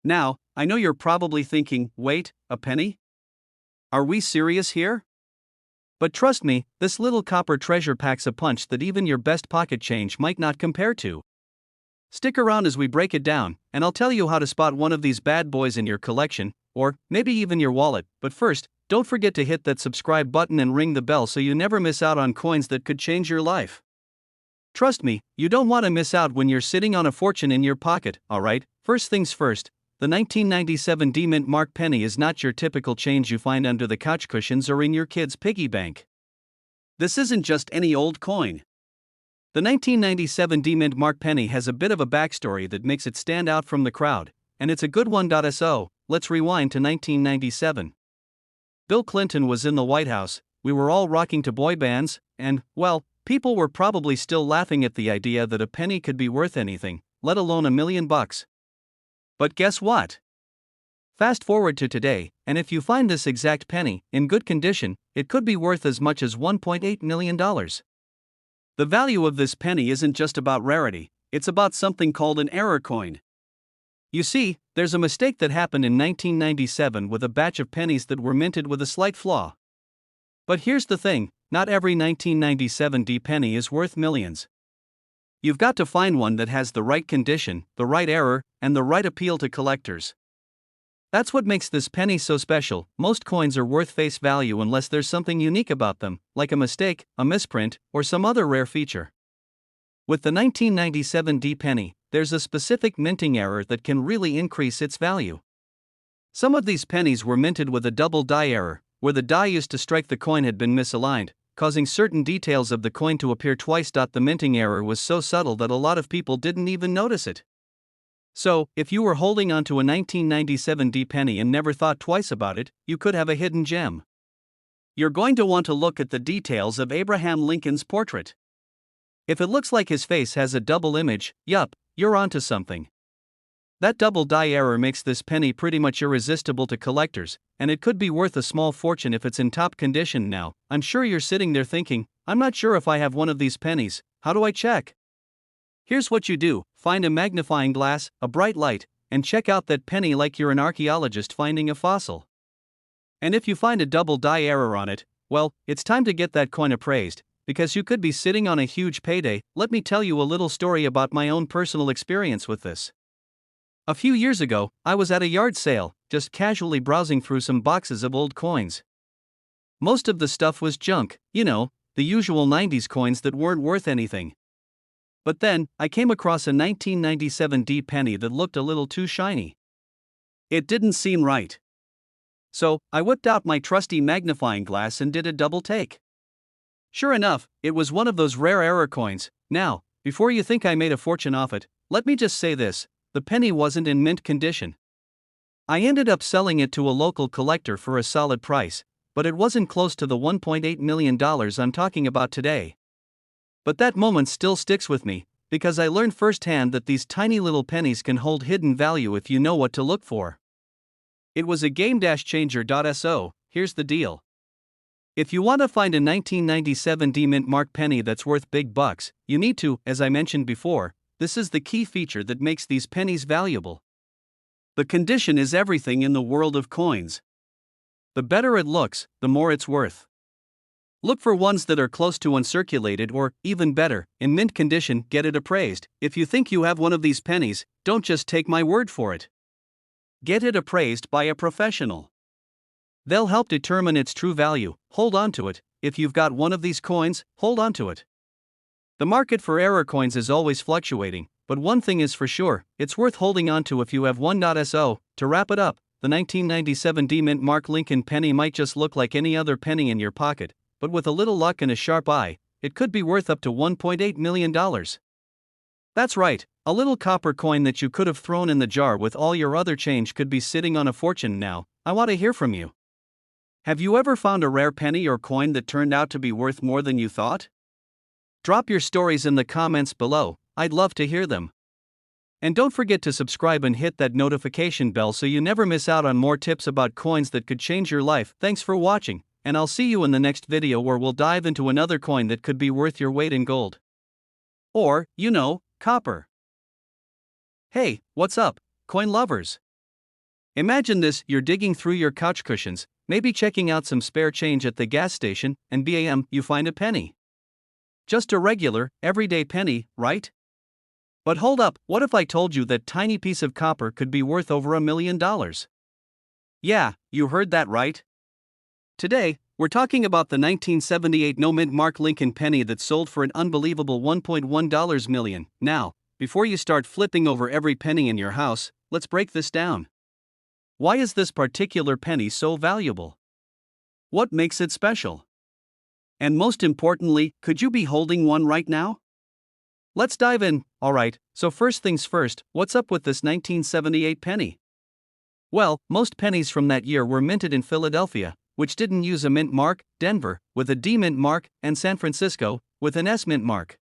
Now, I know you're probably thinking, wait, a penny? Are we serious here? But trust me, this little copper treasure packs a punch that even your best pocket change might not compare to. Stick around as we break it down, and I'll tell you how to spot one of these bad boys in your collection, or maybe even your wallet. But first, don't forget to hit that subscribe button and ring the bell so you never miss out on coins that could change your life. Trust me, you don't want to miss out when you're sitting on a fortune in your pocket. Alright, first things first, the 1997 D mint mark penny is not your typical change you find under the couch cushions or in your kid's piggy bank. This isn't just any old coin. The 1997 D mint mark penny has a bit of a backstory that makes it stand out from the crowd, and it's a good one. So, let's rewind to 1997. Bill Clinton was in the White House, we were all rocking to boy bands, and, well, people were probably still laughing at the idea that a penny could be worth anything, let alone $1 million. But guess what? Fast forward to today, and if you find this exact penny, in good condition, it could be worth as much as $1.8 million. The value of this penny isn't just about rarity, it's about something called an error coin. You see, there's a mistake that happened in 1997 with a batch of pennies that were minted with a slight flaw. But here's the thing, not every 1997 D penny is worth millions. You've got to find one that has the right condition, the right error, and the right appeal to collectors. That's what makes this penny so special. Most coins are worth face value unless there's something unique about them, like a mistake, a misprint, or some other rare feature. With the 1997 D penny, there's a specific minting error that can really increase its value. Some of these pennies were minted with a double die error, where the die used to strike the coin had been misaligned, causing certain details of the coin to appear twice. The minting error was so subtle that a lot of people didn't even notice it. So, if you were holding onto a 1997 D penny and never thought twice about it, you could have a hidden gem. You're going to want to look at the details of Abraham Lincoln's portrait. If it looks like his face has a double image, yup, you're onto something. That double die error makes this penny pretty much irresistible to collectors, and it could be worth a small fortune if it's in top condition. Now, I'm sure you're sitting there thinking, I'm not sure if I have one of these pennies, how do I check? Here's what you do: find a magnifying glass, a bright light, and check out that penny like you're an archaeologist finding a fossil. And if you find a double die error on it, well, it's time to get that coin appraised, because you could be sitting on a huge payday. Let me tell you a little story about my own personal experience with this. A few years ago, I was at a yard sale, just casually browsing through some boxes of old coins. Most of the stuff was junk, the usual 90s coins that weren't worth anything. But then, I came across a 1997 D penny that looked a little too shiny. It didn't seem right. So, I whipped out my trusty magnifying glass and did a double take. Sure enough, it was one of those rare error coins. Now, before you think I made a fortune off it, let me just say this: the penny wasn't in mint condition. I ended up selling it to a local collector for a solid price, but it wasn't close to the $1.8 million I'm talking about today. But that moment still sticks with me, because I learned firsthand that these tiny little pennies can hold hidden value if you know what to look for. It was a game-changer. Here's the deal. If you want to find a 1997 D mint mark penny that's worth big bucks, you need to, as I mentioned before, this is the key feature that makes these pennies valuable. The condition is everything in the world of coins. The better it looks, the more it's worth. Look for ones that are close to uncirculated or, even better, in mint condition. Get it appraised. If you think you have one of these pennies, don't just take my word for it. Get it appraised by a professional. They'll help determine its true value. Hold on to it. If you've got one of these coins, hold on to it. The market for error coins is always fluctuating, but one thing is for sure, it's worth holding on to if you have one. To wrap it up, the 1997 D mint mark Lincoln penny might just look like any other penny in your pocket, but with a little luck and a sharp eye, it could be worth up to $1.8 million. That's right, a little copper coin that you could have thrown in the jar with all your other change could be sitting on a fortune. Now, I want to hear from you. Have you ever found a rare penny or coin that turned out to be worth more than you thought? Drop your stories in the comments below, I'd love to hear them. And don't forget to subscribe and hit that notification bell so you never miss out on more tips about coins that could change your life. Thanks for watching, and I'll see you in the next video where we'll dive into another coin that could be worth your weight in gold. Or, copper. Hey, what's up, coin lovers? Imagine this: you're digging through your couch cushions, maybe checking out some spare change at the gas station, and bam, you find a penny. Just a regular, everyday penny, right? But hold up, what if I told you that tiny piece of copper could be worth over $1 million? Yeah, you heard that right. Today, we're talking about the 1978 no-mint mark Lincoln penny that sold for an unbelievable $1.1 million. Now, before you start flipping over every penny in your house, let's break this down. Why is this particular penny so valuable? What makes it special? And most importantly, could you be holding one right now? Let's dive in. Alright, so first things first, what's up with this 1978 penny? Well, most pennies from that year were minted in Philadelphia, which didn't use a mint mark, Denver, with a D mint mark, and San Francisco, with an S mint mark.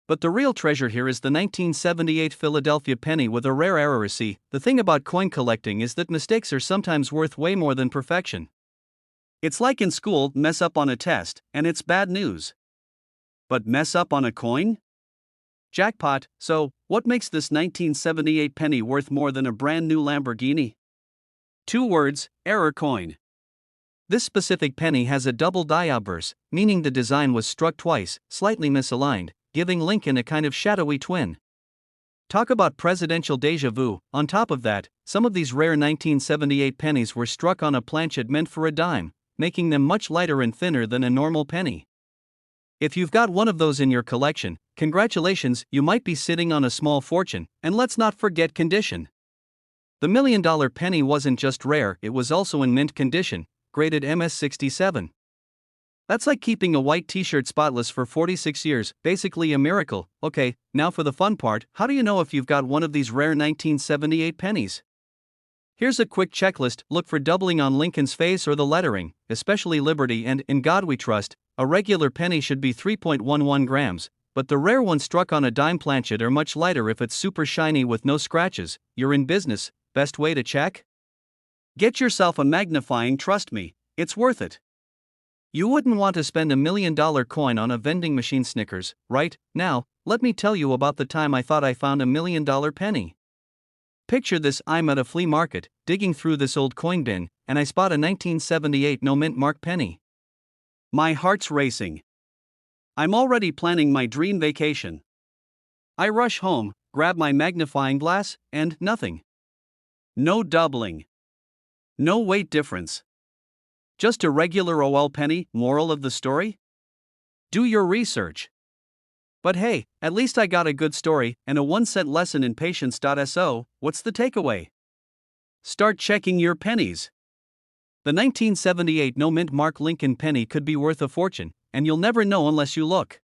But the real treasure here is the 1978 Philadelphia penny with a rare error. See, the thing about coin collecting is that mistakes are sometimes worth way more than perfection. It's like in school: mess up on a test, and it's bad news. But mess up on a coin? Jackpot. So, what makes this 1978 penny worth more than a brand new Lamborghini? 2 words: error coin. This specific penny has a double die obverse, meaning the design was struck twice, slightly misaligned, giving Lincoln a kind of shadowy twin. Talk about presidential deja vu. On top of that, some of these rare 1978 pennies were struck on a planchet meant for a dime, making them much lighter and thinner than a normal penny. If you've got one of those in your collection, congratulations, you might be sitting on a small fortune. And let's not forget condition. The $1 million penny wasn't just rare, it was also in mint condition, graded MS67. That's like keeping a white t-shirt spotless for 46 years, basically a miracle. Okay, now for the fun part, how do you know if you've got one of these rare 1978 pennies? Here's a quick checklist. Look for doubling on Lincoln's face or the lettering, especially Liberty and In God We Trust. A regular penny should be 3.11 grams, but the rare ones struck on a dime planchet are much lighter if it's super shiny with no scratches. You're in business. Best way to check? Get yourself a magnifying, trust me, it's worth it. You wouldn't want to spend $1 million coin on a vending machine Snickers, right? Now, let me tell you about the time I thought I found $1 million penny. Picture this: I'm at a flea market, digging through this old coin bin, and I spot a 1978 no mint mark penny. My heart's racing. I'm already planning my dream vacation. I rush home, grab my magnifying glass, and nothing. No doubling. No weight difference. Just a regular OL penny. Moral of the story? Do your research. But hey, at least I got a good story and a 1-cent lesson in patience.so. What's the takeaway? Start checking your pennies. The 1978 no mint mark Lincoln penny could be worth a fortune, and you'll never know unless you look.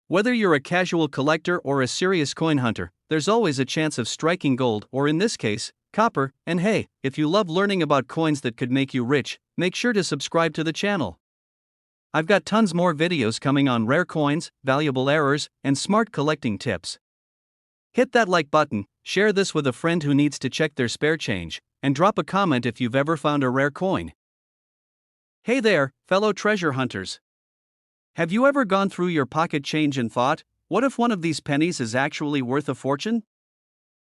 Whether you're a casual collector or a serious coin hunter, there's always a chance of striking gold, or in this case, copper. And hey, if you love learning about coins that could make you rich, make sure to subscribe to the channel. I've got tons more videos coming on rare coins, valuable errors, and smart collecting tips. Hit that like button, share this with a friend who needs to check their spare change, and drop a comment if you've ever found a rare coin. Hey there, fellow treasure hunters. Have you ever gone through your pocket change and thought, what if one of these pennies is actually worth a fortune?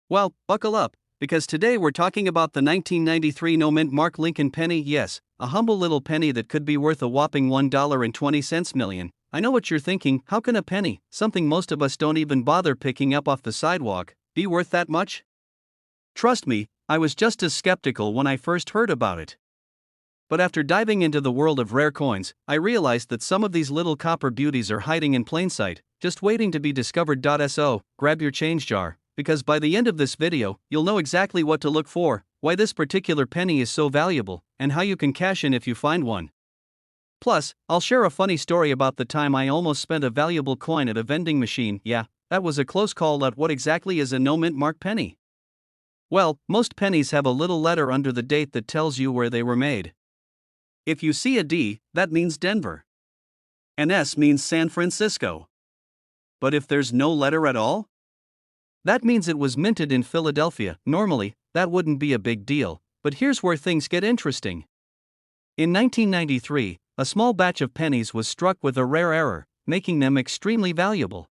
Well, buckle up, because today we're talking about the 1993 no mint mark Lincoln penny. Yes, a humble little penny that could be worth a whopping $1.20 million. I know what you're thinking: how can a penny, something most of us don't even bother picking up off the sidewalk, be worth that much? Trust me, I was just as skeptical when I first heard about it. But after diving into the world of rare coins, I realized that some of these little copper beauties are hiding in plain sight, just waiting to be discovered. So, grab your change jar, because by the end of this video, you'll know exactly what to look for, why this particular penny is so valuable, and how you can cash in if you find one. Plus, I'll share a funny story about the time I almost spent a valuable coin at a vending machine. Yeah, that was a close call. What exactly is a no mint mark penny? Well, most pennies have a little letter under the date that tells you where they were made. If you see a D, that means Denver. An S means San Francisco. But if there's no letter at all, that means it was minted in Philadelphia. Normally, that wouldn't be a big deal, but here's where things get interesting. In 1993, a small batch of pennies was struck with a rare error, making them extremely valuable.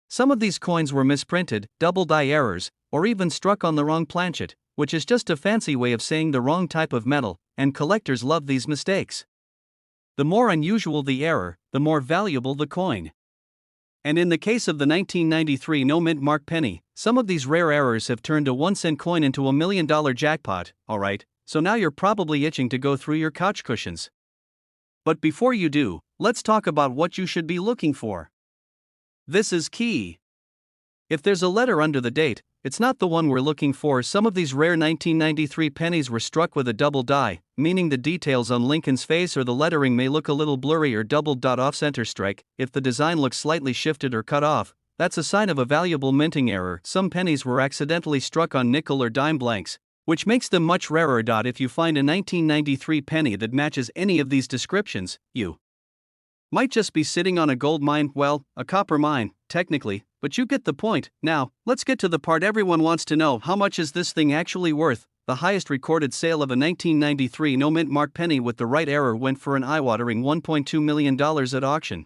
Some of these coins were misprinted, double die errors, or even struck on the wrong planchet, which is just a fancy way of saying the wrong type of metal, and collectors love these mistakes. The more unusual the error, the more valuable the coin. And in the case of the 1993 no mint mark penny, some of these rare errors have turned a 1-cent coin into $1 million jackpot. Alright, so now you're probably itching to go through your couch cushions. But before you do, let's talk about what you should be looking for. This is key. If there's a letter under the date, it's not the one we're looking for. Some of these rare 1993 pennies were struck with a double die, meaning the details on Lincoln's face or the lettering may look a little blurry or double dot off center strike. If the design looks slightly shifted or cut off, that's a sign of a valuable minting error. Some pennies were accidentally struck on nickel or dime blanks, which makes them much rarer. If you find a 1993 penny that matches any of these descriptions, you might just be sitting on a gold mine, well, a copper mine, technically, but you get the point. Now, let's get to the part everyone wants to know: how much is this thing actually worth? The highest recorded sale of a 1993 no mint mark penny with the right error went for an eye-watering $1.2 million at auction.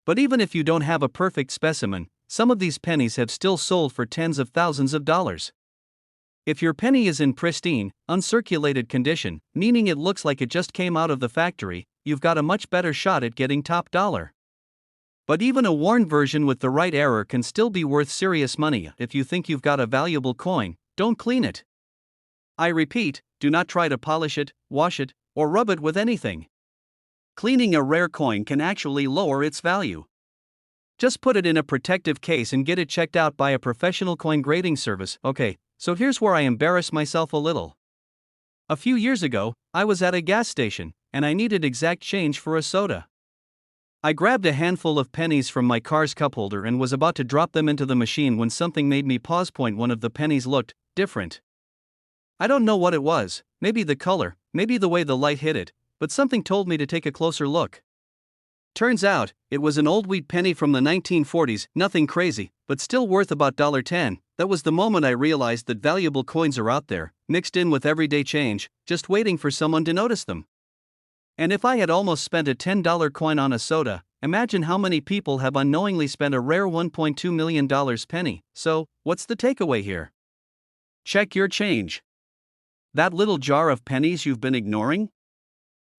But even if you don't have a perfect specimen, some of these pennies have still sold for tens of thousands of dollars. If your penny is in pristine, uncirculated condition, meaning it looks like it just came out of the factory, you've got a much better shot at getting top dollar. But even a worn version with the right error can still be worth serious money. If you think you've got a valuable coin, don't clean it. I repeat, do not try to polish it, wash it, or rub it with anything. Cleaning a rare coin can actually lower its value. Just put it in a protective case and get it checked out by a professional coin grading service. Okay, So here's where I embarrass myself a little. A few years ago, I was at a gas station, and I needed exact change for a soda. I grabbed a handful of pennies from my car's cup holder and was about to drop them into the machine when something made me pause. One of the pennies looked different. I don't know what it was, maybe the color, maybe the way the light hit it, but something told me to take a closer look. Turns out, it was an old wheat penny from the 1940s, nothing crazy, but still worth about $10. That was the moment I realized that valuable coins are out there, mixed in with everyday change, just waiting for someone to notice them. And if I had almost spent a $10 coin on a soda, imagine how many people have unknowingly spent a rare $1.2 million penny. So, what's the takeaway here? Check your change. That little jar of pennies you've been ignoring?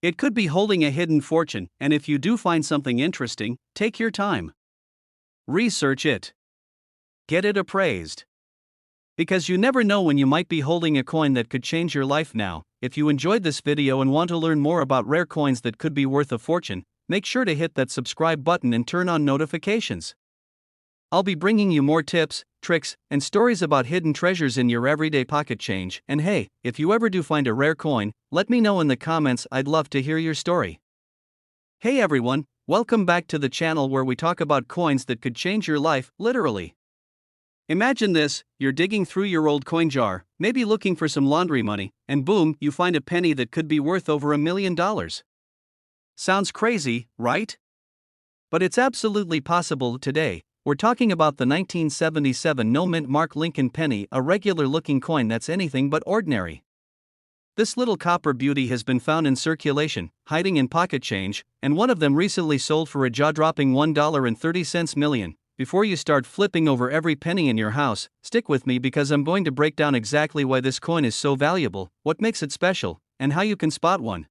It could be holding a hidden fortune, and if you do find something interesting, take your time. Research it. Get it appraised. Because you never know when you might be holding a coin that could change your life. Now, if you enjoyed this video and want to learn more about rare coins that could be worth a fortune, make sure to hit that subscribe button and turn on notifications. I'll be bringing you more tips, tricks, and stories about hidden treasures in your everyday pocket change. And hey, if you ever do find a rare coin, let me know in the comments. I'd love to hear your story. Hey everyone, welcome back to the channel where we talk about coins that could change your life, literally. Imagine this: you're digging through your old coin jar, maybe looking for some laundry money, and boom, you find a penny that could be worth over $1 million. Sounds crazy, right? But it's absolutely possible today. We're talking about the 1977 no-mint mark Lincoln penny, a regular-looking coin that's anything but ordinary. This little copper beauty has been found in circulation, hiding in pocket change, and one of them recently sold for a jaw-dropping $1.30 million. Before you start flipping over every penny in your house, stick with me because I'm going to break down exactly why this coin is so valuable, what makes it special, and how you can spot one.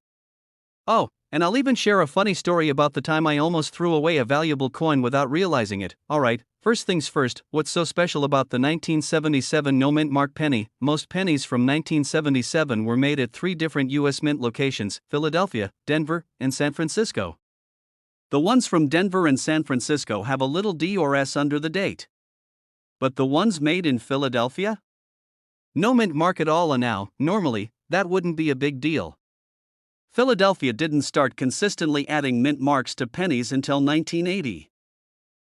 Oh, and I'll even share a funny story about the time I almost threw away a valuable coin without realizing it. Alright, first things first, what's so special about the 1977 no-mint mark penny? Most pennies from 1977 were made at 3 different U.S. mint locations: Philadelphia, Denver, and San Francisco. The ones from Denver and San Francisco have a little D or S under the date. But the ones made in Philadelphia? No mint mark at all. And now, normally, that wouldn't be a big deal. Philadelphia didn't start consistently adding mint marks to pennies until 1980.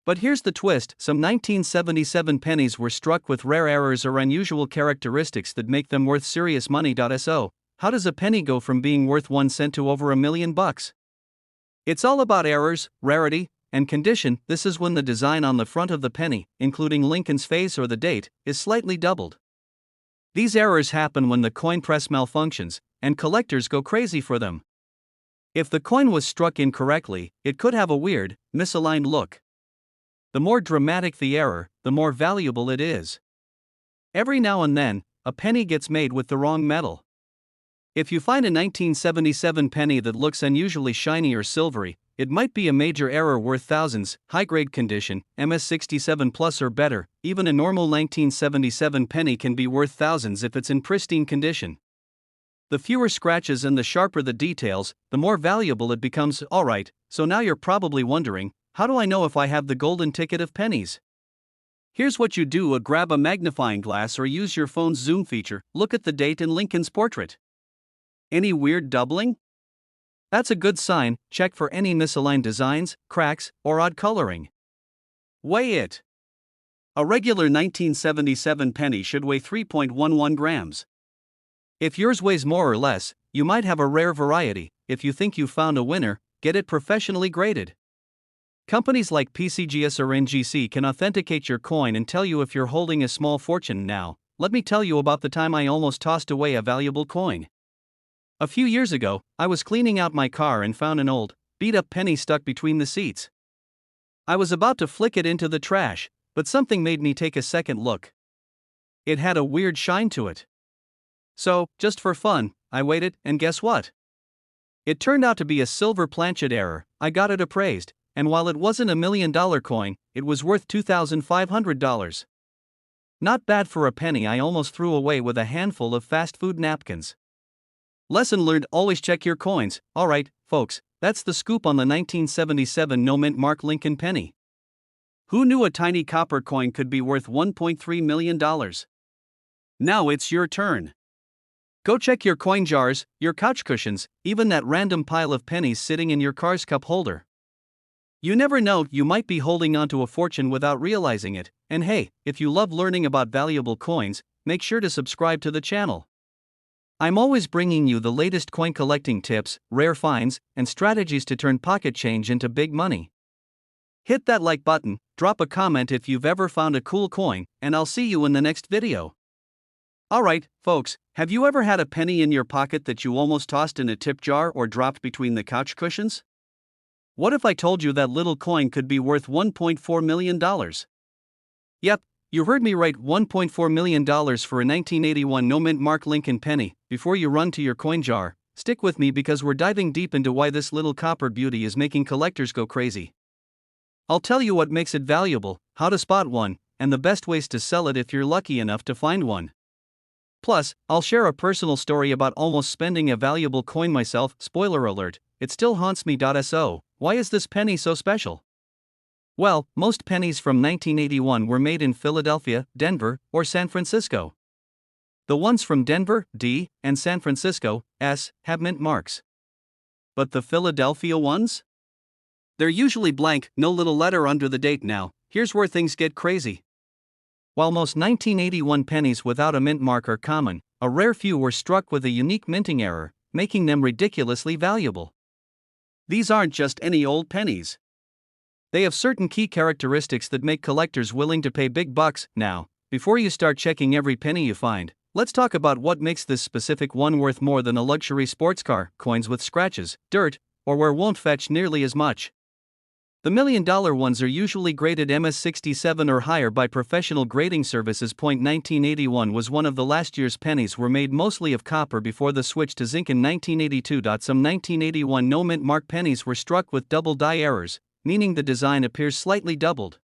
But here's the twist: some 1977 pennies were struck with rare errors or unusual characteristics that make them worth serious money. So, how does a penny go from being worth 1 cent to over $1 million? It's all about errors, rarity, and condition. This is when the design on the front of the penny, including Lincoln's face or the date, is slightly doubled. These errors happen when the coin press malfunctions, and collectors go crazy for them. If the coin was struck incorrectly, it could have a weird, misaligned look. The more dramatic the error, the more valuable it is. Every now and then, a penny gets made with the wrong metal. If you find a 1977 penny that looks unusually shiny or silvery, it might be a major error worth thousands. High-grade condition, MS67 plus or better. Even a normal 1977 penny can be worth thousands if it's in pristine condition. The fewer scratches and the sharper the details, the more valuable it becomes. Alright, so now you're probably wondering, how do I know if I have the golden ticket of pennies? Here's what you do: grab a magnifying glass or use your phone's zoom feature, look at the date and Lincoln's portrait. Any weird doubling? That's a good sign. Check for any misaligned designs, cracks, or odd coloring. Weigh it. A regular 1977 penny should weigh 3.11 grams. If yours weighs more or less, you might have a rare variety. If you think you found a winner, get it professionally graded. Companies like PCGS or NGC can authenticate your coin and tell you if you're holding a small fortune. Now, let me tell you about the time I almost tossed away a valuable coin. A few years ago, I was cleaning out my car and found an old, beat-up penny stuck between the seats. I was about to flick it into the trash, but something made me take a second look. It had a weird shine to it. So, just for fun, I waited, and guess what? It turned out to be a silver planchet error. I got it appraised, and while it wasn't $1 million coin, it was worth $2,500. Not bad for a penny I almost threw away with a handful of fast food napkins. Lesson learned: always check your coins. Alright, folks, that's the scoop on the 1977 no-mint mark Lincoln penny. Who knew a tiny copper coin could be worth $1.3 million? Now it's your turn. Go check your coin jars, your couch cushions, even that random pile of pennies sitting in your car's cup holder. You never know, you might be holding onto a fortune without realizing it. And hey, if you love learning about valuable coins, make sure to subscribe to the channel. I'm always bringing you the latest coin collecting tips, rare finds, and strategies to turn pocket change into big money. Hit that like button, drop a comment if you've ever found a cool coin, and I'll see you in the next video. Alright, folks, have you ever had a penny in your pocket that you almost tossed in a tip jar or dropped between the couch cushions? What if I told you that little coin could be worth $1.4 million? Yep, you heard me right, $1.4 million for a 1981 no-mint mark Lincoln penny. Before you run to your coin jar, stick with me because we're diving deep into why this little copper beauty is making collectors go crazy. I'll tell you what makes it valuable, how to spot one, and the best ways to sell it if you're lucky enough to find one. Plus, I'll share a personal story about almost spending a valuable coin myself. Spoiler alert, it still haunts me. So, why is this penny so special? Well, most pennies from 1981 were made in Philadelphia, Denver, or San Francisco. The ones from Denver, D, and San Francisco, S, have mint marks. But the Philadelphia ones? They're usually blank, no little letter under the date. Now, here's where things get crazy. While most 1981 pennies without a mint mark are common, a rare few were struck with a unique minting error, making them ridiculously valuable. These aren't just any old pennies. They have certain key characteristics that make collectors willing to pay big bucks. Now, before you start checking every penny you find, let's talk about what makes this specific one worth more than a luxury sports car, coins with scratches, dirt, or where won't fetch nearly as much. The $1 million ones are usually graded MS67 or higher by professional grading services. 1981 was one of the last year's pennies were made mostly of copper before the switch to zinc in 1982. Some 1981 no mint mark pennies were struck with double die errors, meaning the design appears slightly doubled.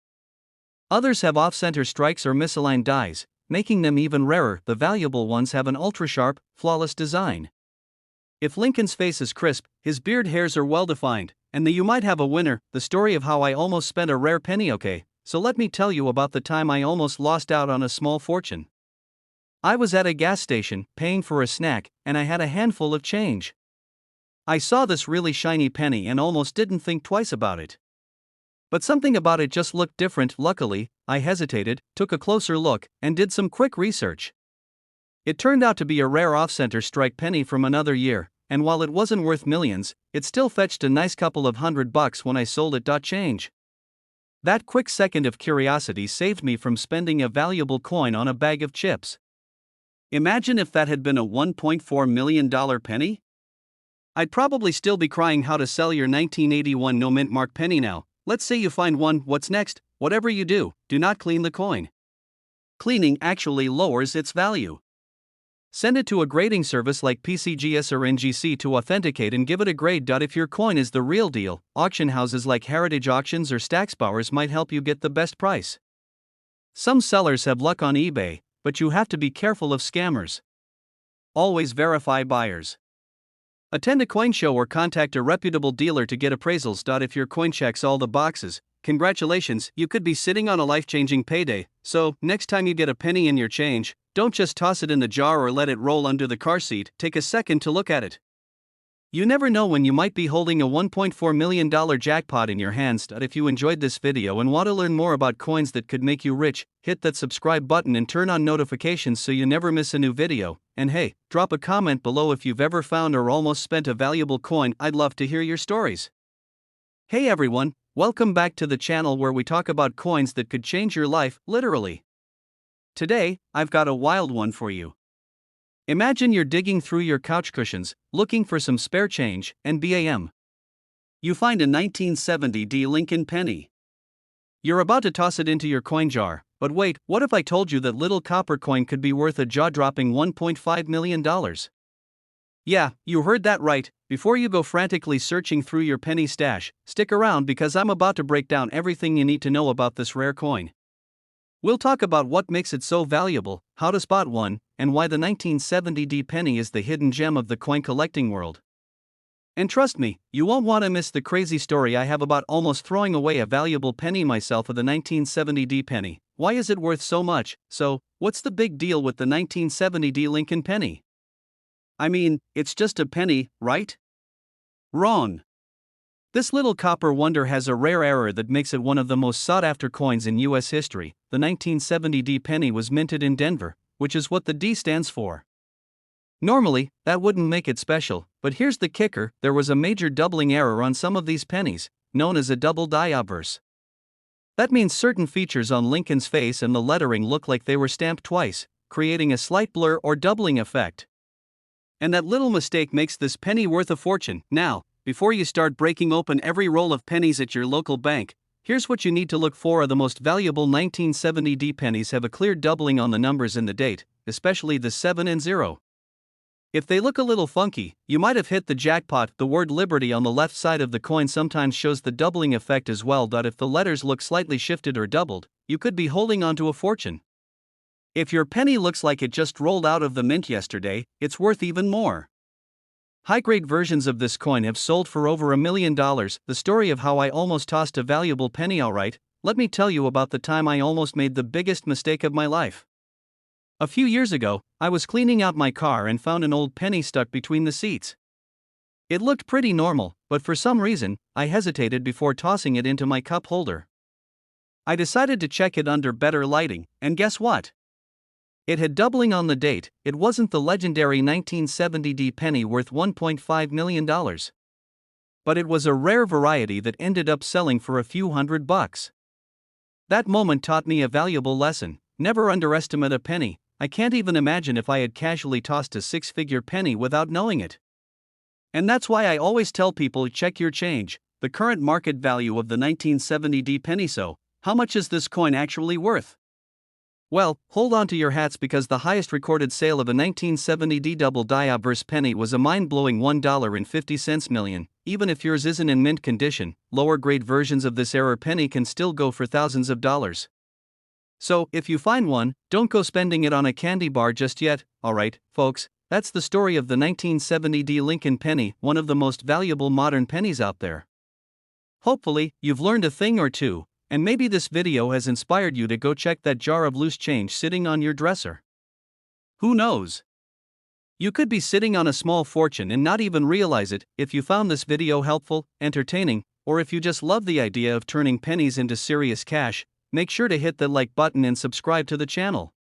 Others have off-center strikes or misaligned dies, making them even rarer. The valuable ones have an ultra-sharp, flawless design. If Lincoln's face is crisp, his beard hairs are well-defined, and you might have a winner. The story of how I almost spent a rare penny. Okay, so let me tell you about the time I almost lost out on a small fortune. I was at a gas station, paying for a snack, and I had a handful of change. I saw this really shiny penny and almost didn't think twice about it. But something about it just looked different. Luckily, I hesitated, took a closer look, and did some quick research. It turned out to be a rare off-center strike penny from another year, and while it wasn't worth millions, it still fetched a nice couple of $100 when I sold it. Change. That quick second of curiosity saved me from spending a valuable coin on a bag of chips. Imagine if that had been a $1.4 million penny? I'd probably still be crying how to sell your 1981 no mint mark penny now. Let's say you find one, what's next? Whatever you do not clean the coin. Cleaning actually lowers its value. Send it to a grading service like PCGS or NGC to authenticate and give it a grade. If your coin is the real deal, auction houses like Heritage Auctions or Stacksbowers might help you get the best price. Some sellers have luck on eBay, but you have to be careful of scammers. Always verify buyers. Attend a coin show or contact a reputable dealer to get appraisals. If your coin checks all the boxes, congratulations, you could be sitting on a life-changing payday. So, next time you get a penny in your change, don't just toss it in the jar or let it roll under the car seat. Take a second to look at it. You never know when you might be holding a $1.4 million jackpot in your hands. If you enjoyed this video and want to learn more about coins that could make you rich, hit that subscribe button and turn on notifications so you never miss a new video. And hey, drop a comment below if you've ever found or almost spent a valuable coin. I'd love to hear your stories. Hey everyone, welcome back to the channel where we talk about coins that could change your life, literally. Today, I've got a wild one for you. Imagine you're digging through your couch cushions, looking for some spare change, and bam! You find a 1970 D Lincoln penny. You're about to toss it into your coin jar, but wait, what if I told you that little copper coin could be worth a jaw-dropping $1.5 million? Yeah, you heard that right. Before you go frantically searching through your penny stash, stick around because I'm about to break down everything you need to know about this rare coin. We'll talk about what makes it so valuable, how to spot one, and why the 1970 D penny is the hidden gem of the coin collecting world. And trust me, you won't want to miss the crazy story I have about almost throwing away a valuable penny myself of the 1970D penny. Why is it worth so much? So, what's the big deal with the 1970D Lincoln penny? I mean, it's just a penny, right? Wrong. This little copper wonder has a rare error that makes it one of the most sought-after coins in U.S. history. The 1970D penny was minted in Denver, which is what the D stands for. Normally, that wouldn't make it special, but here's the kicker: there was a major doubling error on some of these pennies, known as a double die obverse. That means certain features on Lincoln's face and the lettering look like they were stamped twice, creating a slight blur or doubling effect. And that little mistake makes this penny worth a fortune. Now, before you start breaking open every roll of pennies at your local bank, here's what you need to look for. The most valuable 1970D pennies have a clear doubling on the numbers and the date, especially the 7 and 0. If they look a little funky, you might have hit the jackpot. The word Liberty on the left side of the coin sometimes shows the doubling effect as well. If the letters look slightly shifted or doubled, you could be holding onto a fortune. If your penny looks like it just rolled out of the mint yesterday, it's worth even more. High-grade versions of this coin have sold for over $1 million. The story of how I almost tossed a valuable penny. Alright, let me tell you about the time I almost made the biggest mistake of my life. A few years ago, I was cleaning out my car and found an old penny stuck between the seats. It looked pretty normal, but for some reason, I hesitated before tossing it into my cup holder. I decided to check it under better lighting, and guess what? It had doubling on the date. It wasn't the legendary 1970D penny worth $1.5 million. But it was a rare variety that ended up selling for a few $100. That moment taught me a valuable lesson: never underestimate a penny. I can't even imagine if I had casually tossed a six-figure penny without knowing it. And that's why I always tell people, check your change, the current market value of the 1970D penny. So, how much is this coin actually worth? Well, hold on to your hats, because the highest recorded sale of a 1970D double die obverse penny was a mind-blowing $1.50 million. Even if yours isn't in mint condition, lower grade versions of this error penny can still go for thousands of dollars. So, if you find one, don't go spending it on a candy bar just yet. Alright, folks, that's the story of the 1970D Lincoln penny, one of the most valuable modern pennies out there. Hopefully, you've learned a thing or two, and maybe this video has inspired you to go check that jar of loose change sitting on your dresser. Who knows? You could be sitting on a small fortune and not even realize it. If you found this video helpful, entertaining, or if you just love the idea of turning pennies into serious cash, make sure to hit the like button and subscribe to the channel.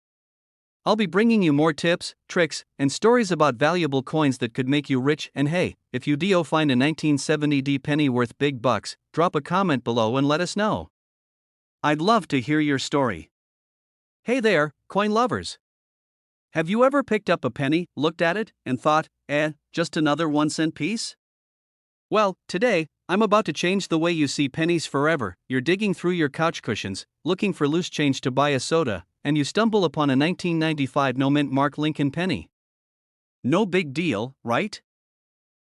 I'll be bringing you more tips, tricks, and stories about valuable coins that could make you rich. And hey, if you do find a 1970D penny worth big bucks, drop a comment below and let us know. I'd love to hear your story. Hey there, coin lovers. Have you ever picked up a penny, looked at it, and thought, just another 1-cent piece? Well, today, I'm about to change the way you see pennies forever. You're digging through your couch cushions, looking for loose change to buy a soda, and you stumble upon a 1995 no-mint mark Lincoln penny. No big deal, right?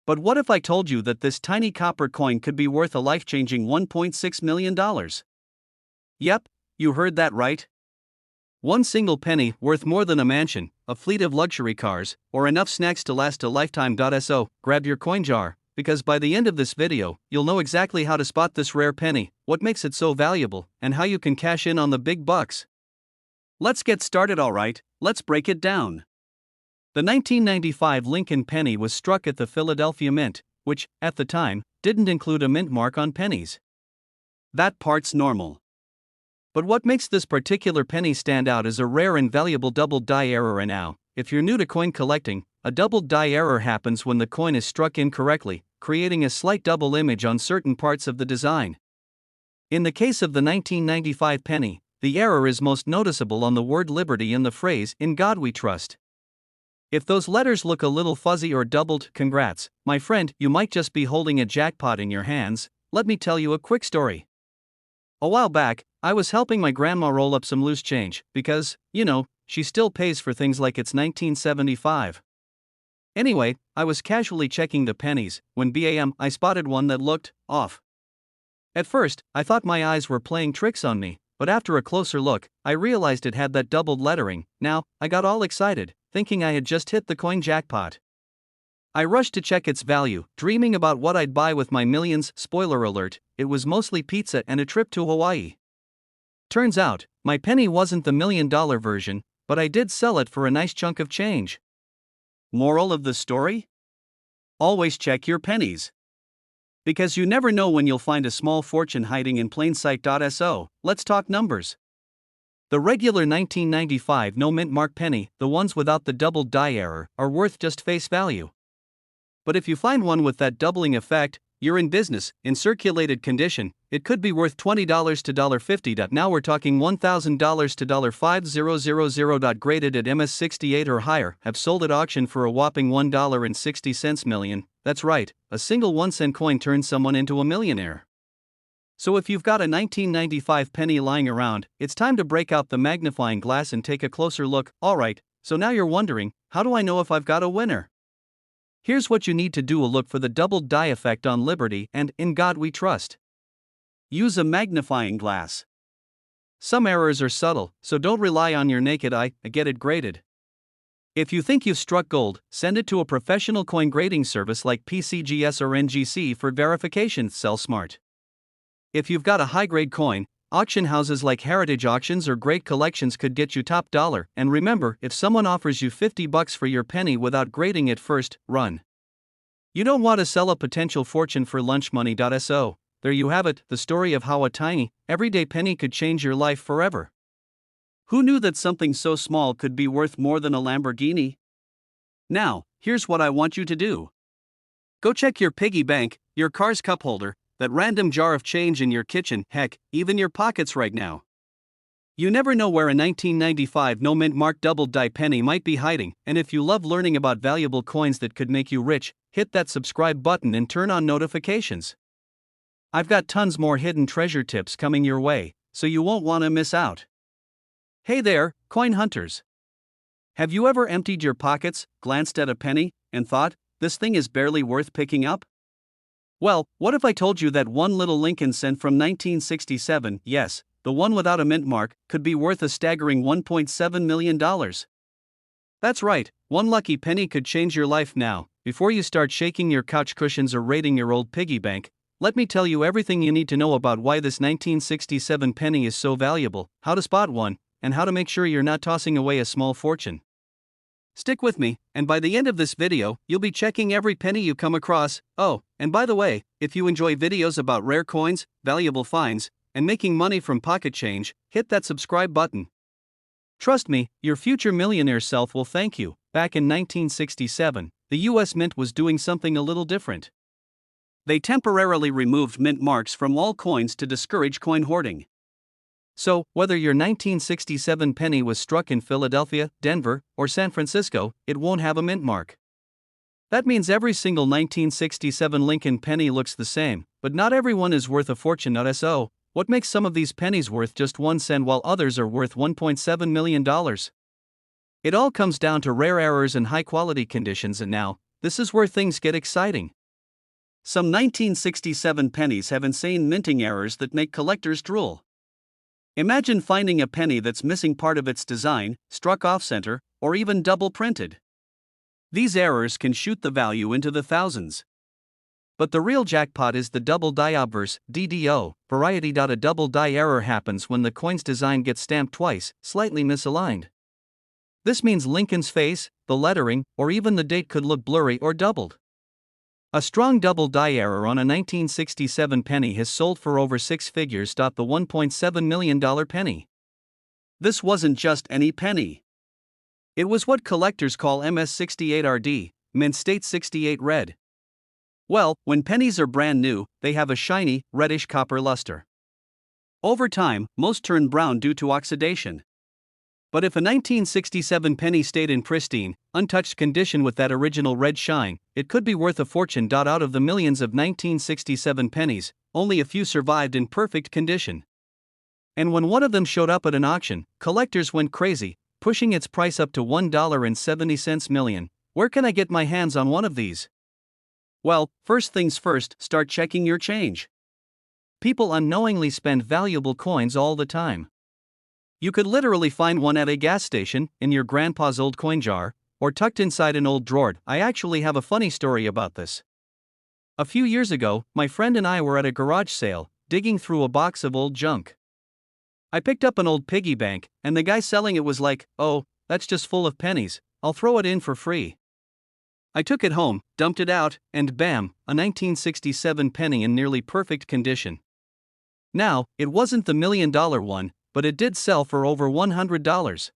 But what if I told you that this tiny copper coin could be worth a life-changing $1.6 million? Yep, you heard that right. One single penny worth more than a mansion, a fleet of luxury cars, or enough snacks to last a lifetime. So, grab your coin jar, because by the end of this video, you'll know exactly how to spot this rare penny, what makes it so valuable, and how you can cash in on the big bucks. Let's get started. Alright, let's break it down. The 1995 Lincoln penny was struck at the Philadelphia Mint, which, at the time, didn't include a mint mark on pennies. That part's normal. But what makes this particular penny stand out is a rare and valuable double die error. And now, if you're new to coin collecting, a double die error happens when the coin is struck incorrectly, creating a slight double image on certain parts of the design. In the case of the 1995 penny, the error is most noticeable on the word Liberty in the phrase, "In God We Trust." If those letters look a little fuzzy or doubled, congrats, my friend, you might just be holding a jackpot in your hands. Let me tell you a quick story. A while back, I was helping my grandma roll up some loose change, because, she still pays for things like it's 1975. Anyway, I was casually checking the pennies, when bam, I spotted one that looked off. At first, I thought my eyes were playing tricks on me, but after a closer look, I realized it had that doubled lettering. Now, I got all excited, thinking I had just hit the coin jackpot. I rushed to check its value, dreaming about what I'd buy with my millions. Spoiler alert, it was mostly pizza and a trip to Hawaii. Turns out, my penny wasn't the $1 million version, but I did sell it for a nice chunk of change. Moral of the story? Always check your pennies. Because you never know when you'll find a small fortune hiding in plain sight. So, let's talk numbers. The regular 1995 no mint mark penny, the ones without the double die error, are worth just face value. But if you find one with that doubling effect, you're in business. In circulated condition, it could be worth $20 to $50. Now we're talking $1,000 to $5,000. Graded at MS68 or higher, have sold at auction for a whopping $1.60 million. That's right, a single 1-cent coin turns someone into a millionaire. So if you've got a 1995 penny lying around, it's time to break out the magnifying glass and take a closer look. Alright, so now you're wondering, how do I know if I've got a winner? Here's what you need to do: look for the double die effect on Liberty and In God We Trust. Use a magnifying glass. Some errors are subtle, so don't rely on your naked eye. Get it graded. If you think you've struck gold, send it to a professional coin grading service like PCGS or NGC for verification. Sell smart. If you've got a high-grade coin, auction houses like Heritage Auctions or Great Collections could get you top dollar. And remember, if someone offers you $50 for your penny without grading it first, run. You don't want to sell a potential fortune for lunch money. So, there you have it, the story of how a tiny, everyday penny could change your life forever. Who knew that something so small could be worth more than a Lamborghini? Now, here's what I want you to do. Go check your piggy bank, your car's cup holder, that random jar of change in your kitchen, heck, even your pockets right now. You never know where a 1995 no mint mark double die penny might be hiding, and if you love learning about valuable coins that could make you rich, hit that subscribe button and turn on notifications. I've got tons more hidden treasure tips coming your way, so you won't want to miss out. Hey there, coin hunters. Have you ever emptied your pockets, glanced at a penny, and thought, this thing is barely worth picking up? Well, what if I told you that one little Lincoln cent from 1967, yes, the one without a mint mark, could be worth a staggering $1.7 million? That's right, one lucky penny could change your life. Now. Before you start shaking your couch cushions or raiding your old piggy bank, let me tell you everything you need to know about why this 1967 penny is so valuable, how to spot one, and how to make sure you're not tossing away a small fortune. Stick with me, and by the end of this video, you'll be checking every penny you come across. Oh, and by the way, if you enjoy videos about rare coins, valuable finds, and making money from pocket change, hit that subscribe button. Trust me, your future millionaire self will thank you. Back in 1967, the US Mint was doing something a little different. They temporarily removed mint marks from all coins to discourage coin hoarding. So, whether your 1967 penny was struck in Philadelphia, Denver, or San Francisco, it won't have a mint mark. That means every single 1967 Lincoln penny looks the same, but not everyone is worth a fortune. So, what makes some of these pennies worth just 1 cent while others are worth $1.7 million? It all comes down to rare errors and high-quality conditions, and now, this is where things get exciting. Some 1967 pennies have insane minting errors that make collectors drool. Imagine finding a penny that's missing part of its design, struck off-center, or even double-printed. These errors can shoot the value into the thousands. But the real jackpot is the double die obverse, DDO, variety. A double die error happens when the coin's design gets stamped twice, slightly misaligned. This means Lincoln's face, the lettering, or even the date could look blurry or doubled. A strong double die error on a 1967 penny has sold for over six figures. The $1.7 million penny. This wasn't just any penny. It was what collectors call MS68RD, Mint State 68 Red. Well, when pennies are brand new, they have a shiny, reddish copper luster. Over time, most turn brown due to oxidation. But if a 1967 penny stayed in pristine, untouched condition with that original red shine, it could be worth a fortune. Out of the millions of 1967 pennies, only a few survived in perfect condition. And when one of them showed up at an auction, collectors went crazy, pushing its price up to $1.70 million. Where can I get my hands on one of these? Well, first things first, start checking your change. People unknowingly spend valuable coins all the time. You could literally find one at a gas station, in your grandpa's old coin jar, or tucked inside an old drawer. I actually have a funny story about this. A few years ago, my friend and I were at a garage sale, digging through a box of old junk. I picked up an old piggy bank, and the guy selling it was like, "Oh, that's just full of pennies, I'll throw it in for free." I took it home, dumped it out, and bam, a 1967 penny in nearly perfect condition. Now, it wasn't the $1 million one, but it did sell for over $100.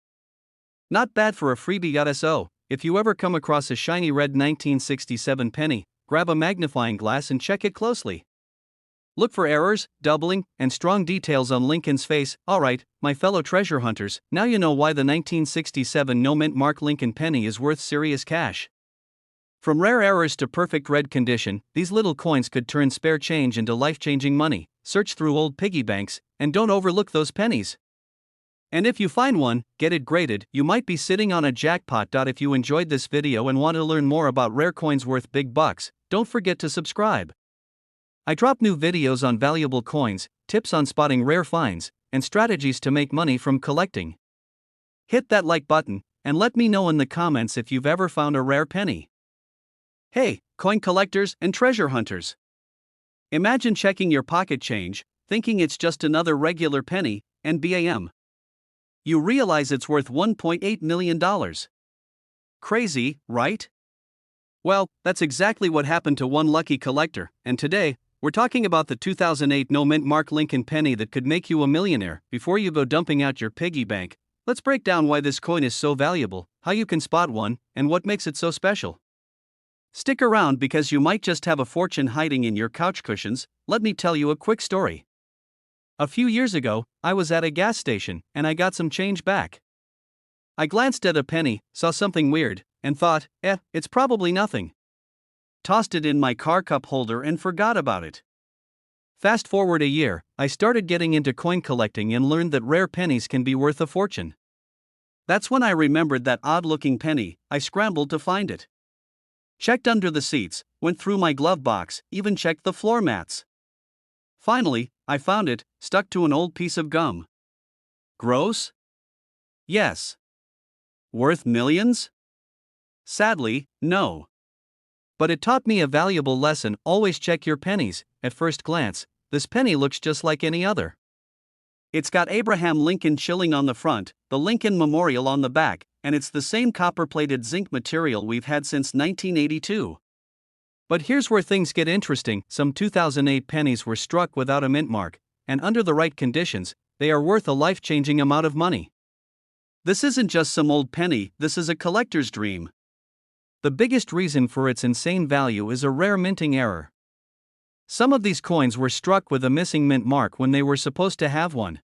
Not bad for a freebie. So, if you ever come across a shiny red 1967 penny, grab a magnifying glass and check it closely. Look for errors, doubling, and strong details on Lincoln's face. Alright, my fellow treasure hunters, now you know why the 1967 no mint mark Lincoln penny is worth serious cash. From rare errors to perfect red condition, these little coins could turn spare change into life-changing money. Search through old piggy banks, and don't overlook those pennies. And if you find one, get it graded. You might be sitting on a jackpot. If you enjoyed this video and want to learn more about rare coins worth big bucks, don't forget to subscribe. I drop new videos on valuable coins, tips on spotting rare finds, and strategies to make money from collecting. Hit that like button, and let me know in the comments if you've ever found a rare penny. Hey, coin collectors and treasure hunters. Imagine checking your pocket change, thinking it's just another regular penny, and bam, you realize it's worth $1.8 million. Crazy, right? Well, that's exactly what happened to one lucky collector, and today, we're talking about the 2008 no mint mark Lincoln penny that could make you a millionaire. Before you go dumping out your piggy bank, let's break down why this coin is so valuable, how you can spot one, and what makes it so special. Stick around because you might just have a fortune hiding in your couch cushions. Let me tell you a quick story. A few years ago, I was at a gas station, and I got some change back. I glanced at a penny, saw something weird, and thought, it's probably nothing. Tossed it in my car cup holder and forgot about it. Fast forward a year, I started getting into coin collecting and learned that rare pennies can be worth a fortune. That's when I remembered that odd-looking penny. I scrambled to find it. Checked under the seats, went through my glove box, even checked the floor mats. Finally, I found it, stuck to an old piece of gum. Gross? Yes. Worth millions? Sadly, no. But it taught me a valuable lesson. Always check your pennies. At first glance, this penny looks just like any other. It's got Abraham Lincoln shilling on the front, the Lincoln Memorial on the back, and it's the same copper-plated zinc material we've had since 1982. But here's where things get interesting. Some 2008 pennies were struck without a mint mark, and under the right conditions, they are worth a life-changing amount of money. This isn't just some old penny, this is a collector's dream. The biggest reason for its insane value is a rare minting error. Some of these coins were struck with a missing mint mark when they were supposed to have one.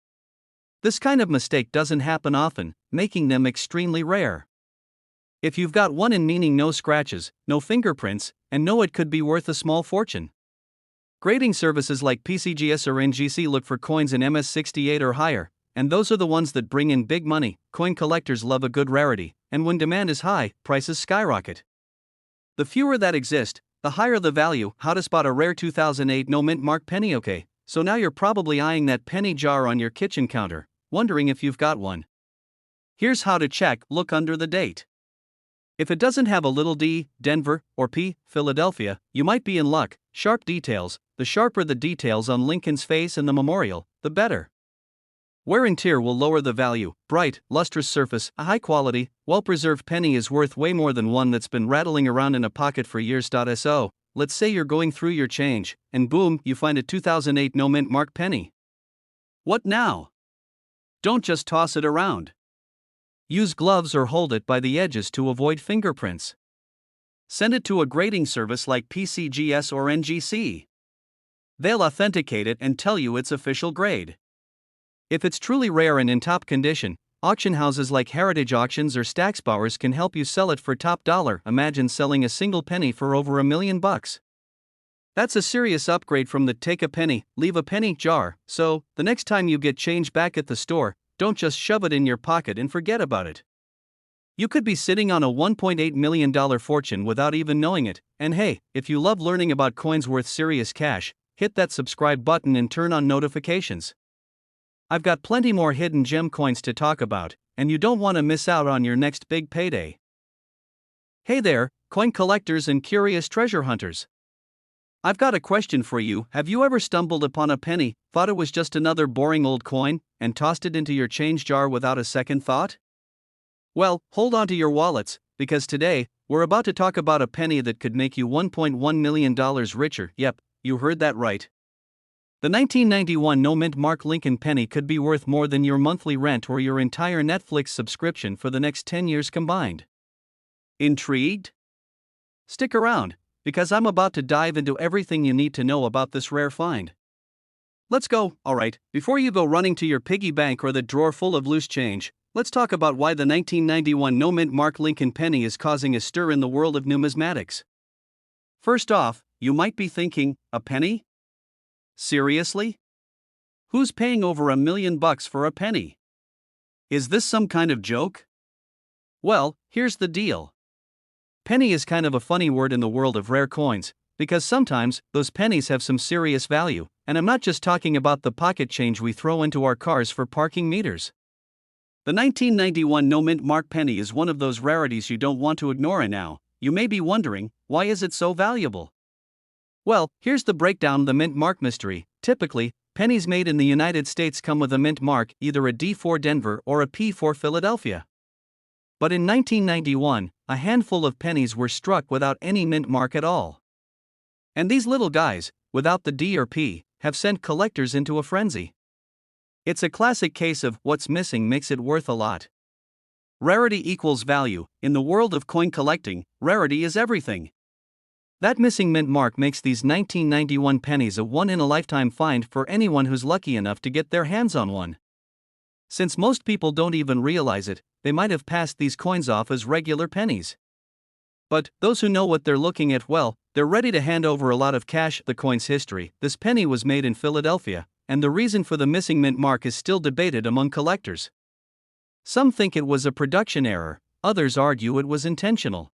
This kind of mistake doesn't happen often, making them extremely rare. If you've got one in, meaning no scratches, no fingerprints, and know it could be worth a small fortune. Grading services like PCGS or NGC look for coins in MS68 or higher, and those are the ones that bring in big money. Coin collectors love a good rarity, and when demand is high, prices skyrocket. The fewer that exist, the higher the value. How to spot a rare 2008 no mint mark penny? Okay, so now you're probably eyeing that penny jar on your kitchen counter, wondering if you've got one. Here's how to check. Look under the date. If it doesn't have a little d, Denver, or p, Philadelphia, you might be in luck. Sharp details. The sharper the details on Lincoln's face and the memorial, the better. Wear and tear will lower the value. Bright, lustrous surface, a high-quality, well-preserved penny is worth way more than one that's been rattling around in a pocket for years. So, let's say you're going through your change, and boom, you find a 2008 no mint mark penny. What now? Don't just toss it around. Use gloves or hold it by the edges to avoid fingerprints. Send it to a grading service like PCGS or NGC. They'll authenticate it and tell you its official grade. If it's truly rare and in top condition, auction houses like Heritage Auctions or Stacksbowers can help you sell it for top dollar. Imagine selling a single penny for over $1 million. That's a serious upgrade from the take a penny, leave a penny jar. So, the next time you get change back at the store, don't just shove it in your pocket and forget about it. You could be sitting on a $1.8 million fortune without even knowing it. And hey, if you love learning about coins worth serious cash, hit that subscribe button and turn on notifications. I've got plenty more hidden gem coins to talk about, and you don't want to miss out on your next big payday. Hey there, coin collectors and curious treasure hunters. I've got a question for you. Have you ever stumbled upon a penny, thought it was just another boring old coin, and tossed it into your change jar without a second thought? Well, hold on to your wallets, because today, we're about to talk about a penny that could make you $1.1 million richer. Yep, you heard that right. The 1991 no-mint mark Lincoln penny could be worth more than your monthly rent or your entire Netflix subscription for the next 10 years combined. Intrigued? Stick around, because I'm about to dive into everything you need to know about this rare find. Let's go. Alright, before you go running to your piggy bank or the drawer full of loose change, let's talk about why the 1991 no-mint mark Lincoln penny is causing a stir in the world of numismatics. First off, you might be thinking, a penny? Seriously? Who's paying over $1 million for a penny? Is this some kind of joke? Well, here's the deal. Penny is kind of a funny word in the world of rare coins, because sometimes those pennies have some serious value, and I'm not just talking about the pocket change we throw into our cars for parking meters. The 1991 no-mint mark penny is one of those rarities you don't want to ignore, and now, you may be wondering, why is it so valuable? Well, here's the breakdown of the mint mark mystery. Typically, pennies made in the United States come with a mint mark, either a D for Denver or a P for Philadelphia. But in 1991, a handful of pennies were struck without any mint mark at all. And these little guys, without the D or P, have sent collectors into a frenzy. It's a classic case of what's missing makes it worth a lot. Rarity equals value. In the world of coin collecting, rarity is everything. That missing mint mark makes these 1991 pennies a one-in-a-lifetime find for anyone who's lucky enough to get their hands on one. Since most people don't even realize it, they might have passed these coins off as regular pennies. But those who know what they're looking at, well, they're ready to hand over a lot of cash. The coin's history: this penny was made in Philadelphia, and the reason for the missing mint mark is still debated among collectors. Some think it was a production error, others argue it was intentional.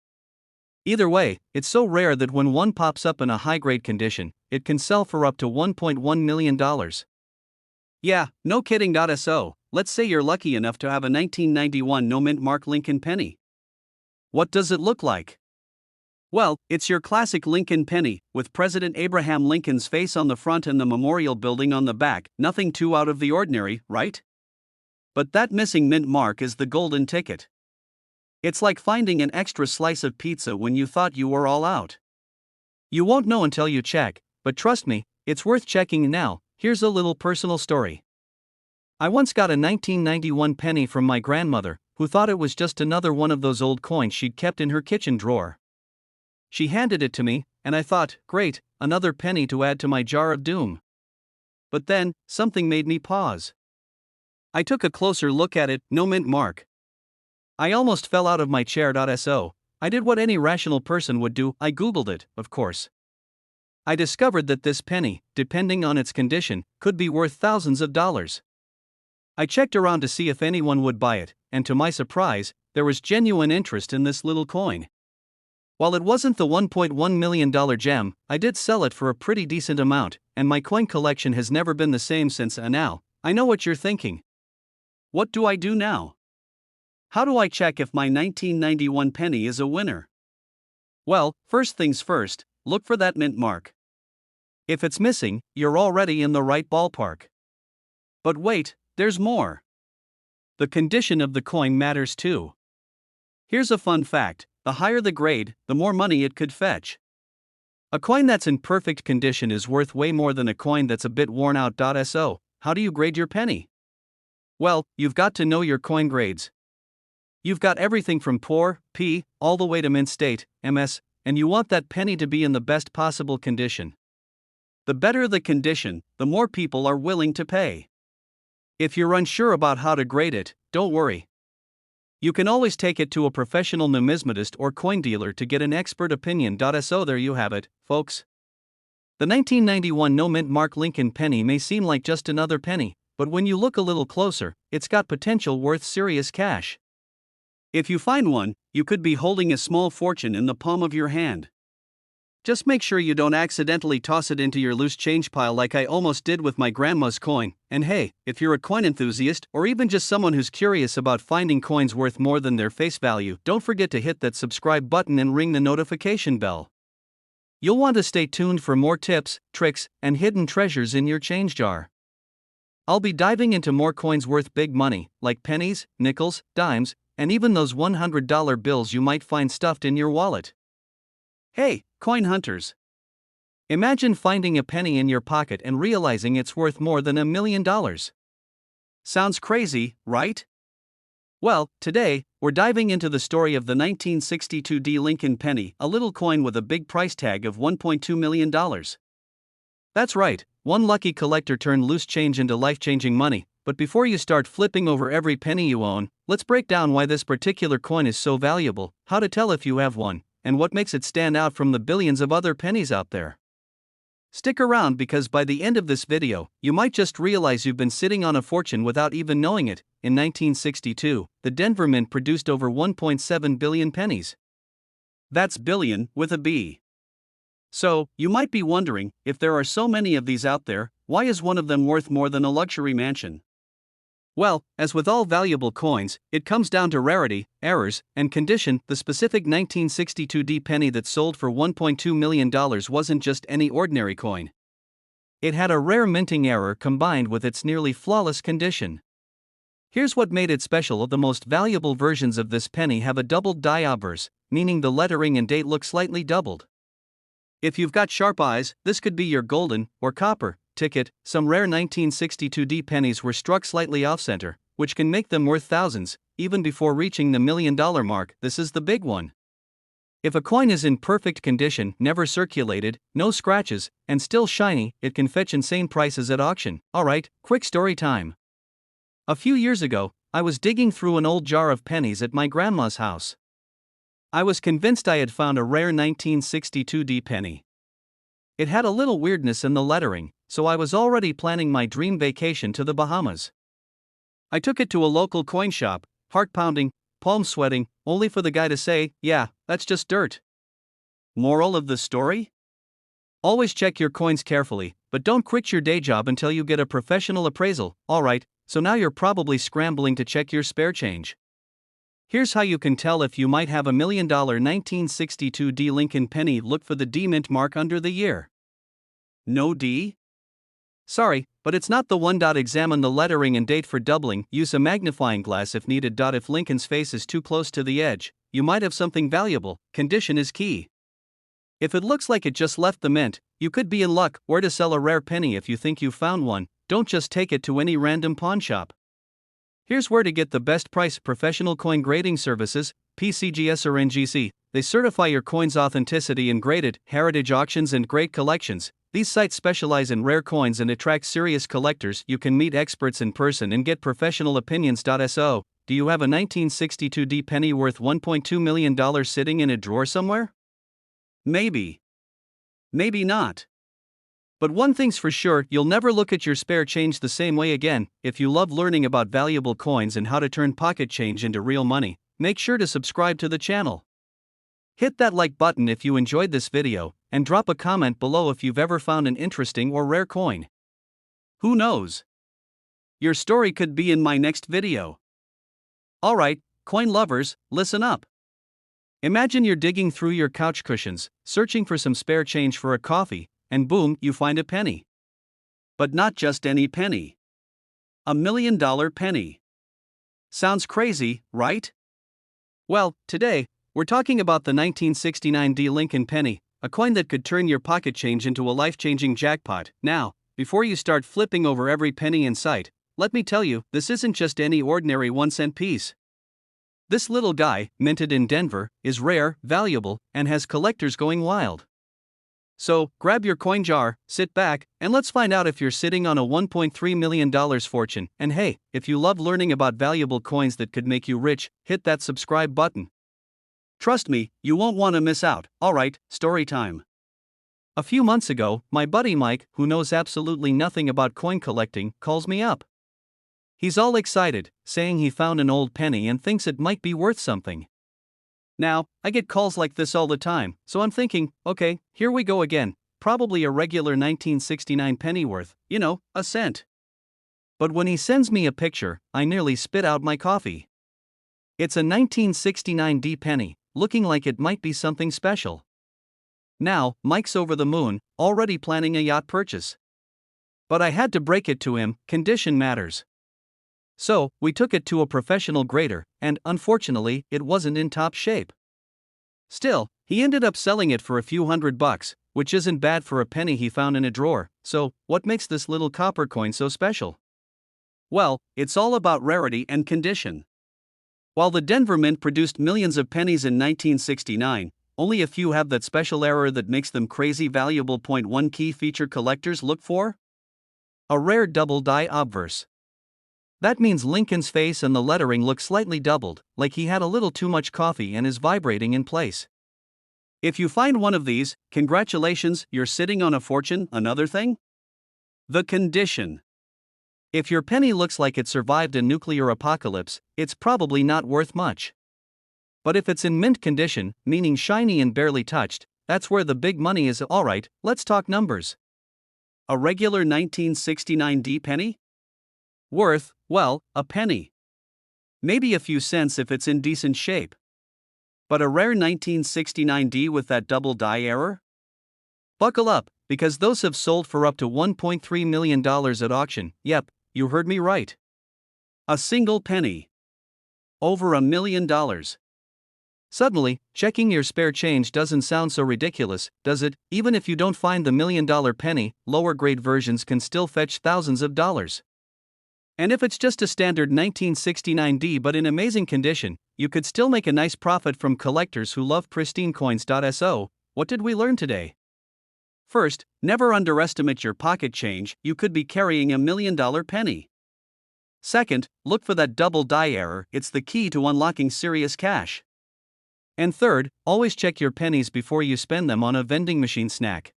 Either way, it's so rare that when one pops up in a high-grade condition, it can sell for up to $1.1 million. Yeah, no kidding. So, let's say you're lucky enough to have a 1991 no-mint mark Lincoln penny. What does it look like? Well, it's your classic Lincoln penny, with President Abraham Lincoln's face on the front and the memorial building on the back. Nothing too out of the ordinary, right? But that missing mint mark is the golden ticket. It's like finding an extra slice of pizza when you thought you were all out. You won't know until you check, but trust me, it's worth checking now. Here's a little personal story. I once got a 1991 penny from my grandmother, who thought it was just another one of those old coins she'd kept in her kitchen drawer. She handed it to me, and I thought, great, another penny to add to my jar of doom. But then, something made me pause. I took a closer look at it. No mint mark. I almost fell out of my chair. So, I did what any rational person would do. I Googled it, of course. I discovered that this penny, depending on its condition, could be worth thousands of dollars. I checked around to see if anyone would buy it, and to my surprise, there was genuine interest in this little coin. While it wasn't the $1.1 million gem, I did sell it for a pretty decent amount, and my coin collection has never been the same since. And now, I know what you're thinking. What do I do now? How do I check if my 1991 penny is a winner? Well, first things first, look for that mint mark. If it's missing, you're already in the right ballpark. But wait, there's more. The condition of the coin matters too. Here's a fun fact: the higher the grade, the more money it could fetch. A coin that's in perfect condition is worth way more than a coin that's a bit worn out. So, how do you grade your penny? Well, you've got to know your coin grades. You've got everything from poor, P, all the way to mint state, MS, and you want that penny to be in the best possible condition. The better the condition, the more people are willing to pay. If you're unsure about how to grade it, don't worry. You can always take it to a professional numismatist or coin dealer to get an expert opinion. So there you have it, folks. The 1991 no-mint mark Lincoln penny may seem like just another penny, but when you look a little closer, it's got potential worth serious cash. If you find one, you could be holding a small fortune in the palm of your hand. Just make sure you don't accidentally toss it into your loose change pile like I almost did with my grandma's coin. And hey, if you're a coin enthusiast or even just someone who's curious about finding coins worth more than their face value, don't forget to hit that subscribe button and ring the notification bell. You'll want to stay tuned for more tips, tricks, and hidden treasures in your change jar. I'll be diving into more coins worth big money, like pennies, nickels, dimes, and even those $100 bills you might find stuffed in your wallet. Hey, coin hunters! Imagine finding a penny in your pocket and realizing it's worth more than $1 million. Sounds crazy, right? Well, today, we're diving into the story of the 1962 D. Lincoln penny, a little coin with a big price tag of $1.2 million. That's right, one lucky collector turned loose change into life-changing money. But before you start flipping over every penny you own, let's break down why this particular coin is so valuable, how to tell if you have one, and what makes it stand out from the billions of other pennies out there. Stick around because by the end of this video, you might just realize you've been sitting on a fortune without even knowing it. In 1962, the Denver Mint produced over 1.7 billion pennies. That's billion with a B. So, you might be wondering, if there are so many of these out there, why is one of them worth more than a luxury mansion? Well, as with all valuable coins, it comes down to rarity, errors, and condition. The specific 1962 D penny that sold for $1.2 million wasn't just any ordinary coin. It had a rare minting error combined with its nearly flawless condition. Here's what made it special. The most valuable versions of this penny have a doubled die obverse, meaning the lettering and date look slightly doubled. If you've got sharp eyes, this could be your golden, or copper, ticket. Some rare 1962 D pennies were struck slightly off-center, which can make them worth thousands, even before reaching the $1 million mark. This is the big one. If a coin is in perfect condition, never circulated, no scratches, and still shiny, it can fetch insane prices at auction. Alright, quick story time. A few years ago, I was digging through an old jar of pennies at my grandma's house. I was convinced I had found a rare 1962 D penny. It had a little weirdness in the lettering, so I was already planning my dream vacation to the Bahamas. I took it to a local coin shop, heart pounding, palm sweating, only for the guy to say, "Yeah, that's just dirt." Moral of the story? Always check your coins carefully, but don't quit your day job until you get a professional appraisal. Alright, so now you're probably scrambling to check your spare change. Here's how you can tell if you might have a $1 million 1962 D Lincoln penny. Look for the D mint mark under the year. No D? Sorry, but it's not the one. Examine the lettering and date for doubling. Use a magnifying glass if needed. If Lincoln's face is too close to the edge, you might have something valuable. Condition is key. If it looks like it just left the mint, you could be in luck. Where to sell a rare penny? If you think you found one, don't just take it to any random pawn shop. Here's where to get the best price. Professional Coin Grading Services, PCGS or NGC. They certify your coin's authenticity and grade it. Heritage Auctions and Great Collections. These sites specialize in rare coins and attract serious collectors. You can meet experts in person and get professional opinions. So, do you have a 1962 D penny worth $1.2 million sitting in a drawer somewhere? Maybe. Maybe not. But one thing's for sure, you'll never look at your spare change the same way again. If you love learning about valuable coins and how to turn pocket change into real money, make sure to subscribe to the channel. Hit that like button if you enjoyed this video, and drop a comment below if you've ever found an interesting or rare coin. Who knows? Your story could be in my next video. Alright, coin lovers, listen up. Imagine you're digging through your couch cushions, searching for some spare change for a coffee, and boom, you find a penny. But not just any penny. A $1 million penny. Sounds crazy, right? Well, today, we're talking about the 1969 D Lincoln penny, a coin that could turn your pocket change into a life-changing jackpot. Now, before you start flipping over every penny in sight, let me tell you, this isn't just any ordinary 1-cent piece. This little guy, minted in Denver, is rare, valuable, and has collectors going wild. So, grab your coin jar, sit back, and let's find out if you're sitting on a $1.3 million fortune. And hey, if you love learning about valuable coins that could make you rich, hit that subscribe button. Trust me, you won't want to miss out. Alright, story time. A few months ago, my buddy Mike, who knows absolutely nothing about coin collecting, calls me up. He's all excited, saying he found an old penny and thinks it might be worth something. Now, I get calls like this all the time, so I'm thinking, okay, here we go again. Probably a regular 1969 penny worth, a cent. But when he sends me a picture, I nearly spit out my coffee. It's a 1969 D penny, looking like it might be something special. Now, Mike's over the moon, already planning a yacht purchase. But I had to break it to him, condition matters. So, we took it to a professional grader, and unfortunately, it wasn't in top shape. Still, he ended up selling it for a few $100, which isn't bad for a penny he found in a drawer. So, what makes this little copper coin so special? Well, it's all about rarity and condition. While the Denver Mint produced millions of pennies in 1969, only a few have that special error that makes them crazy valuable. One key feature collectors look for? A rare double die obverse. That means Lincoln's face and the lettering look slightly doubled, like he had a little too much coffee and is vibrating in place. If you find one of these, congratulations, you're sitting on a fortune. Another thing? The condition. If your penny looks like it survived a nuclear apocalypse, it's probably not worth much. But if it's in mint condition, meaning shiny and barely touched, that's where the big money is. Alright, let's talk numbers. A regular 1969 D penny? Worth, well, a penny. Maybe a few cents if it's in decent shape. But a rare 1969 D with that double die error? Buckle up, because those have sold for up to $1.3 million at auction. Yep, you heard me right. A single penny. Over $1 million. Suddenly, checking your spare change doesn't sound so ridiculous, does it? Even if you don't find the $1 million penny, lower grade versions can still fetch thousands of dollars. And if it's just a standard 1969 D but in amazing condition, you could still make a nice profit from collectors who love pristine coins. So, what did we learn today? First, never underestimate your pocket change. You could be carrying $1 million penny. Second, look for that double die error. It's the key to unlocking serious cash. And third, always check your pennies before you spend them on a vending machine snack.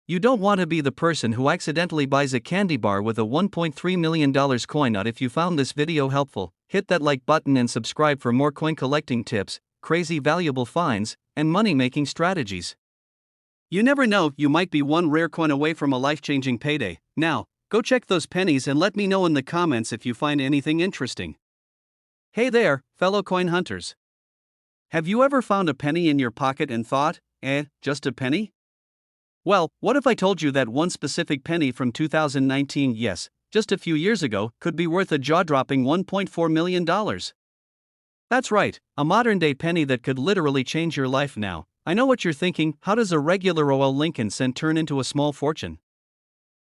You don't want to be the person who accidentally buys a candy bar with a $1.3 million coin. If you found this video helpful, hit that like button and subscribe for more coin collecting tips, crazy valuable finds, and money-making strategies. You never know, you might be one rare coin away from a life-changing payday. Now, go check those pennies and let me know in the comments if you find anything interesting. Hey there, fellow coin hunters. Have you ever found a penny in your pocket and thought, just a penny? Well, what if I told you that one specific penny from 2019, yes, just a few years ago, could be worth a jaw-dropping $1.4 million? That's right, a modern-day penny that could literally change your life. Now, I know what you're thinking, how does a regular OL Lincoln cent turn into a small fortune?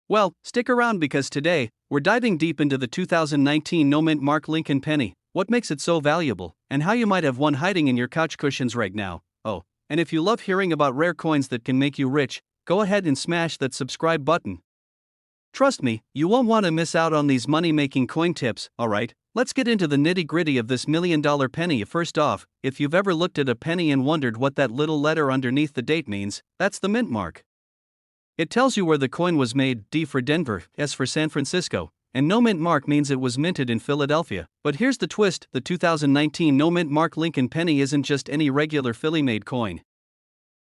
Well, stick around because today, we're diving deep into the 2019 no-mint mark Lincoln penny, what makes it so valuable, and how you might have one hiding in your couch cushions right now. Oh, and if you love hearing about rare coins that can make you rich, go ahead and smash that subscribe button. Trust me, you won't want to miss out on these money-making coin tips. Alright, let's get into the nitty-gritty of this $1 million penny. First off, if you've ever looked at a penny and wondered what that little letter underneath the date means, that's the mint mark. It tells you where the coin was made, D for Denver, S for San Francisco, and no mint mark means it was minted in Philadelphia. But here's the twist, the 2019 no mint mark Lincoln penny isn't just any regular Philly-made coin.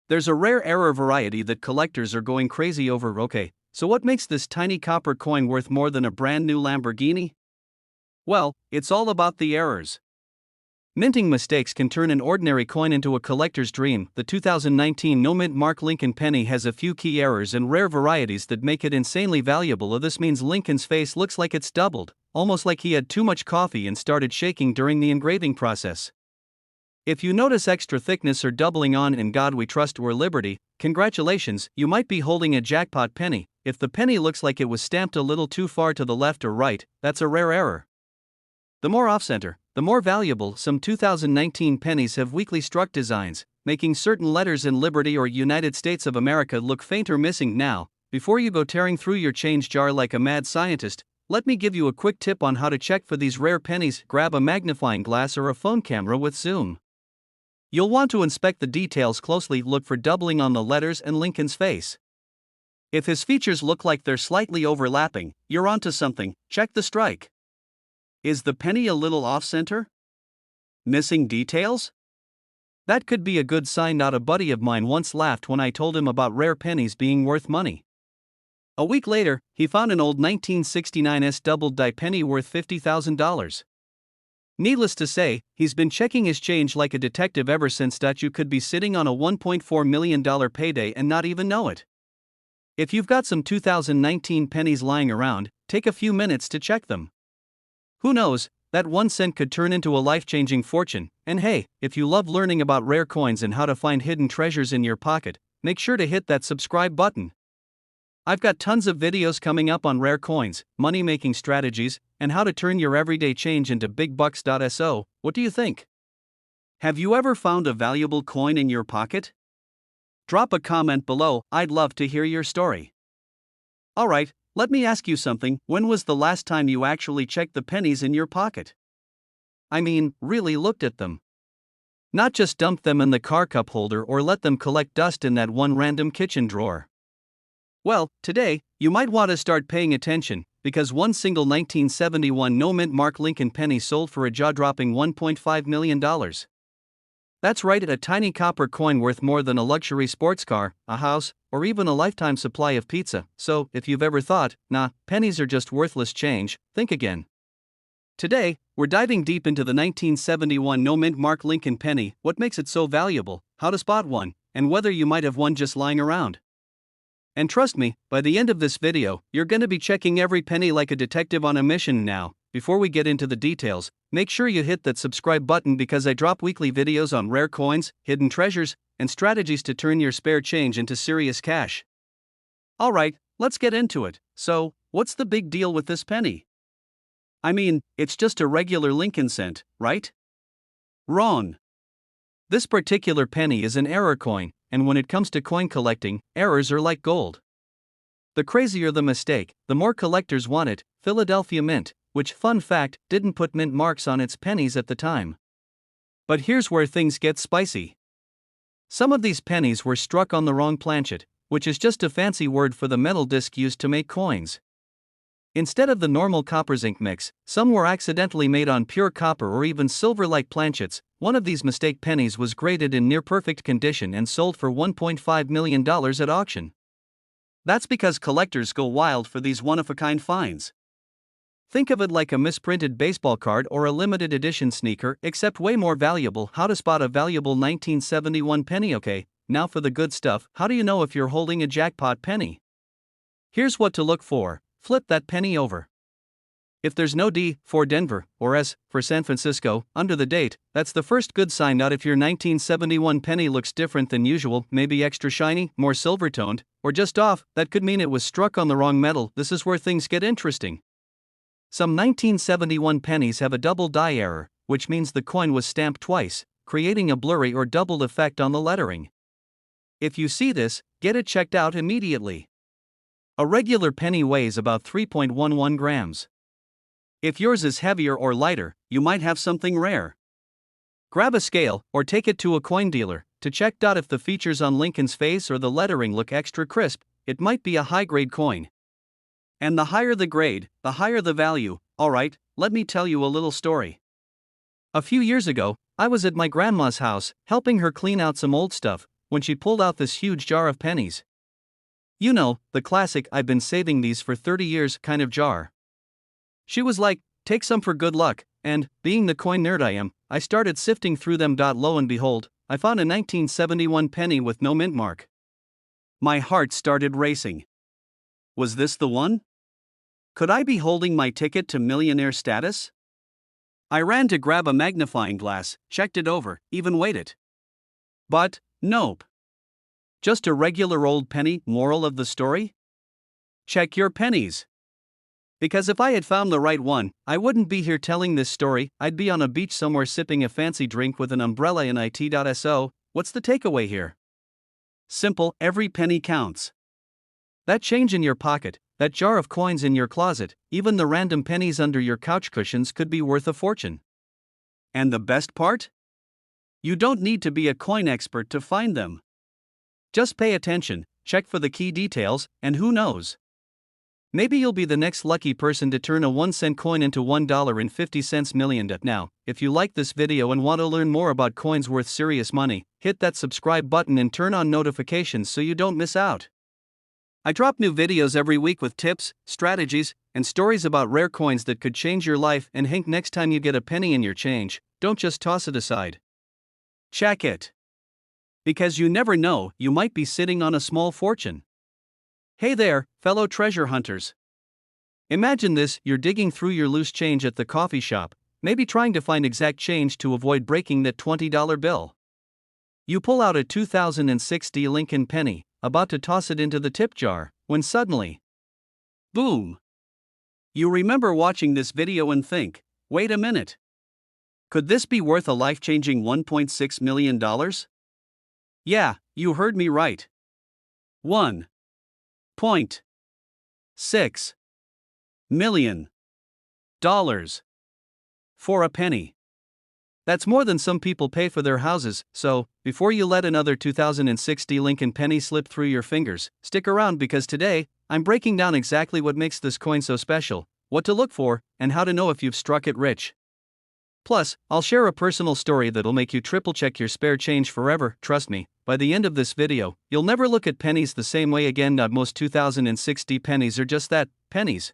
There's a rare error variety that collectors are going crazy over. Okay, so what makes this tiny copper coin worth more than a brand new Lamborghini? Well, it's all about the errors. Minting mistakes can turn an ordinary coin into a collector's dream. The 2019 no mint mark Lincoln penny has a few key errors and rare varieties that make it insanely valuable. This means Lincoln's face looks like it's doubled, almost like he had too much coffee and started shaking during the engraving process. If you notice extra thickness or doubling on "In God We Trust" or "Liberty," congratulations, you might be holding a jackpot penny. If the penny looks like it was stamped a little too far to the left or right, that's a rare error. The more off-center, the more valuable. Some 2019 pennies have weakly struck designs, making certain letters in Liberty or United States of America look faint or missing. Now, before you go tearing through your change jar like a mad scientist, let me give you a quick tip on how to check for these rare pennies. Grab a magnifying glass or a phone camera with zoom. You'll want to inspect the details closely. Look for doubling on the letters and Lincoln's face. If his features look like they're slightly overlapping, you're onto something. Check the strike. Is the penny a little off-center? Missing details? That could be a good sign. Not a buddy of mine once laughed when I told him about rare pennies being worth money. A week later, he found an old 1969 double-die penny worth $50,000. Needless to say, he's been checking his change like a detective ever since. You could be sitting on a $1.4 million payday and not even know it. If you've got some 2019 pennies lying around, take a few minutes to check them. Who knows, that 1 cent could turn into a life-changing fortune. And hey, if you love learning about rare coins and how to find hidden treasures in your pocket, make sure to hit that subscribe button. I've got tons of videos coming up on rare coins, money-making strategies, and how to turn your everyday change into big bucks. So, what do you think? Have you ever found a valuable coin in your pocket? Drop a comment below, I'd love to hear your story. Alright, let me ask you something. When was the last time you actually checked the pennies in your pocket? I mean, really looked at them. Not just dumped them in the car cup holder or let them collect dust in that one random kitchen drawer. Well, today, you might want to start paying attention, because one single 1971 no-mint mark Lincoln penny sold for a jaw-dropping $1.5 million. That's right, a tiny copper coin worth more than a luxury sports car, a house, or even a lifetime supply of pizza. So, if you've ever thought, nah, pennies are just worthless change, think again. Today, we're diving deep into the 1971 no-mint mark Lincoln penny, what makes it so valuable, how to spot one, and whether you might have one just lying around. And trust me, by the end of this video, you're gonna be checking every penny like a detective on a mission. Now, before we get into the details, make sure you hit that subscribe button because I drop weekly videos on rare coins, hidden treasures, and strategies to turn your spare change into serious cash. Alright, let's get into it. So, what's the big deal with this penny? I mean, it's just a regular Lincoln cent, right? Wrong. This particular penny is an error coin, and when it comes to coin collecting, errors are like gold. The crazier the mistake, the more collectors want it. Philadelphia Mint, which, fun fact, didn't put mint marks on its pennies at the time. But here's where things get spicy. Some of these pennies were struck on the wrong planchet, which is just a fancy word for the metal disc used to make coins. Instead of the normal copper zinc mix, some were accidentally made on pure copper or even silver-like planchets. One of these mistake pennies was graded in near-perfect condition and sold for $1.5 million at auction. That's because collectors go wild for these one-of-a-kind finds. Think of it like a misprinted baseball card or a limited edition sneaker, except way more valuable. How to spot a valuable 1971 penny? Okay, now for the good stuff. How do you know if you're holding a jackpot penny? Here's what to look for. Flip that penny over. If there's no D for Denver or S for San Francisco under the date, that's the first good sign. Not if your 1971 penny looks different than usual, maybe extra shiny, more silver toned, or just off, that could mean it was struck on the wrong metal. This is where things get interesting. Some 1971 pennies have a double die error, which means the coin was stamped twice, creating a blurry or doubled effect on the lettering. If you see this, get it checked out immediately. A regular penny weighs about 3.11 grams. If yours is heavier or lighter, you might have something rare. Grab a scale or take it to a coin dealer to check. If the features on Lincoln's face or the lettering look extra crisp, it might be a high-grade coin. And the higher the grade, the higher the value. Alright, let me tell you a little story. A few years ago, I was at my grandma's house, helping her clean out some old stuff, when she pulled out this huge jar of pennies. You know, the classic "I've been saving these for 30 years" kind of jar. She was like, "Take some for good luck," and, being the coin nerd I am, I started sifting through them. Lo and behold, I found a 1971 penny with no mint mark. My heart started racing. Was this the one? Could I be holding my ticket to millionaire status? I ran to grab a magnifying glass, checked it over, even weighed it. But, nope. Just a regular old penny. Moral of the story? Check your pennies. Because if I had found the right one, I wouldn't be here telling this story. I'd be on a beach somewhere sipping a fancy drink with an umbrella in it. So, what's the takeaway here? Simple, every penny counts. That change in your pocket, that jar of coins in your closet, even the random pennies under your couch cushions could be worth a fortune. And the best part? You don't need to be a coin expert to find them. Just pay attention, check for the key details, and who knows? Maybe you'll be the next lucky person to turn a 1-cent coin into $1.50 million. Now, if you like this video and want to learn more about coins worth serious money, hit that subscribe button and turn on notifications so you don't miss out. I drop new videos every week with tips, strategies, and stories about rare coins that could change your life. And Hank, next time you get a penny in your change, don't just toss it aside. Check it. Because you never know, you might be sitting on a small fortune. Hey there, fellow treasure hunters. Imagine this: you're digging through your loose change at the coffee shop, maybe trying to find exact change to avoid breaking that $20 bill. You pull out a 2006 Lincoln penny, about to toss it into the tip jar, when suddenly, boom! You remember watching this video and think, wait a minute. Could this be worth a life-changing $1.6 million? Yeah, you heard me right. $1.6 million for a penny. That's more than some people pay for their houses, so, before you let another 2006 Lincoln penny slip through your fingers, stick around because today, I'm breaking down exactly what makes this coin so special, what to look for, and how to know if you've struck it rich. Plus, I'll share a personal story that'll make you triple-check your spare change forever. Trust me, by the end of this video, you'll never look at pennies the same way again. Most 2006 pennies are just that, pennies.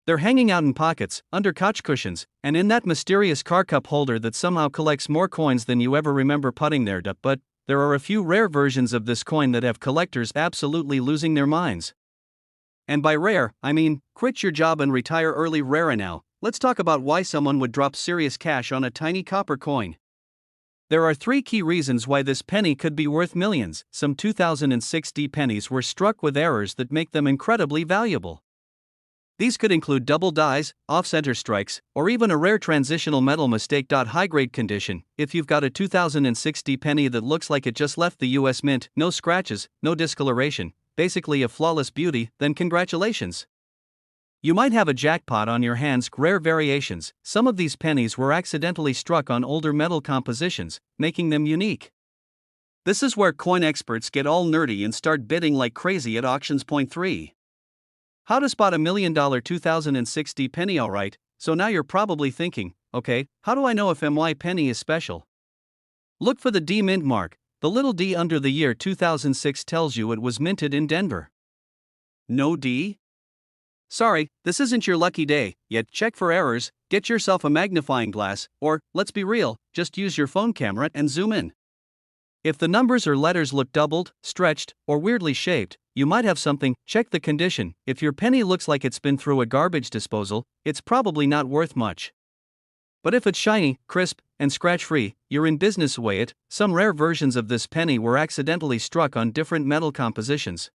They're hanging out in pockets, under couch cushions, and in that mysterious car cup holder that somehow collects more coins than you ever remember putting there. But there are a few rare versions of this coin that have collectors absolutely losing their minds. And by rare, I mean, quit your job and retire early. Rare. Now, let's talk about why someone would drop serious cash on a tiny copper coin. There are 3 key reasons why this penny could be worth millions. Some 2006 pennies were struck with errors that make them incredibly valuable. These could include double dies, off-center strikes, or even a rare transitional metal mistake. High-grade condition: if you've got a 2006 penny that looks like it just left the US Mint, no scratches, no discoloration, basically a flawless beauty, then congratulations. You might have a jackpot on your hands. Rare variations: some of these pennies were accidentally struck on older metal compositions, making them unique. This is where coin experts get all nerdy and start bidding like crazy at auctions. Point 3. How to spot a $1 million 2006 penny. Alright, so now you're probably thinking, okay, how do I know if my penny is special? Look for the D mint mark. The little D under the year 2006 tells you it was minted in Denver. No D? Sorry, this isn't your lucky day. Yet check for errors, get yourself a magnifying glass, or, let's be real, just use your phone camera and zoom in. If the numbers or letters look doubled, stretched, or weirdly shaped, you might have something. Check the condition. If your penny looks like it's been through a garbage disposal, it's probably not worth much. But if it's shiny, crisp, and scratch-free, you're in business. Weigh it. Some rare versions of this penny were accidentally struck on different metal compositions.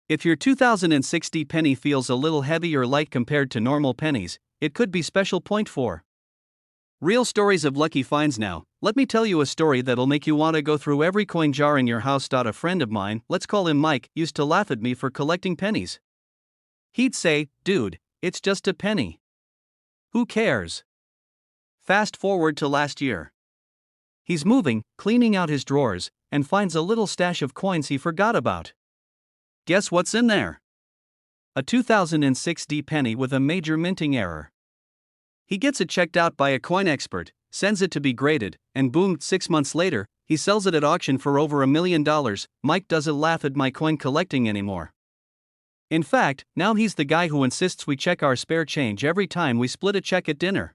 If your 2006 penny feels a little heavy or light compared to normal pennies, it could be special. Point 4. Real stories of lucky finds. Now, let me tell you a story that'll make you want to go through every coin jar in your house. A friend of mine, let's call him Mike, used to laugh at me for collecting pennies. He'd say, "Dude, it's just a penny. Who cares?" Fast forward to last year. He's moving, cleaning out his drawers, and finds a little stash of coins he forgot about. Guess what's in there? A 2006 penny with a major minting error. He gets it checked out by a coin expert, sends it to be graded, and boom, 6 months later, he sells it at auction for over $1 million. Mike doesn't laugh at my coin collecting anymore. In fact, now he's the guy who insists we check our spare change every time we split a check at dinner.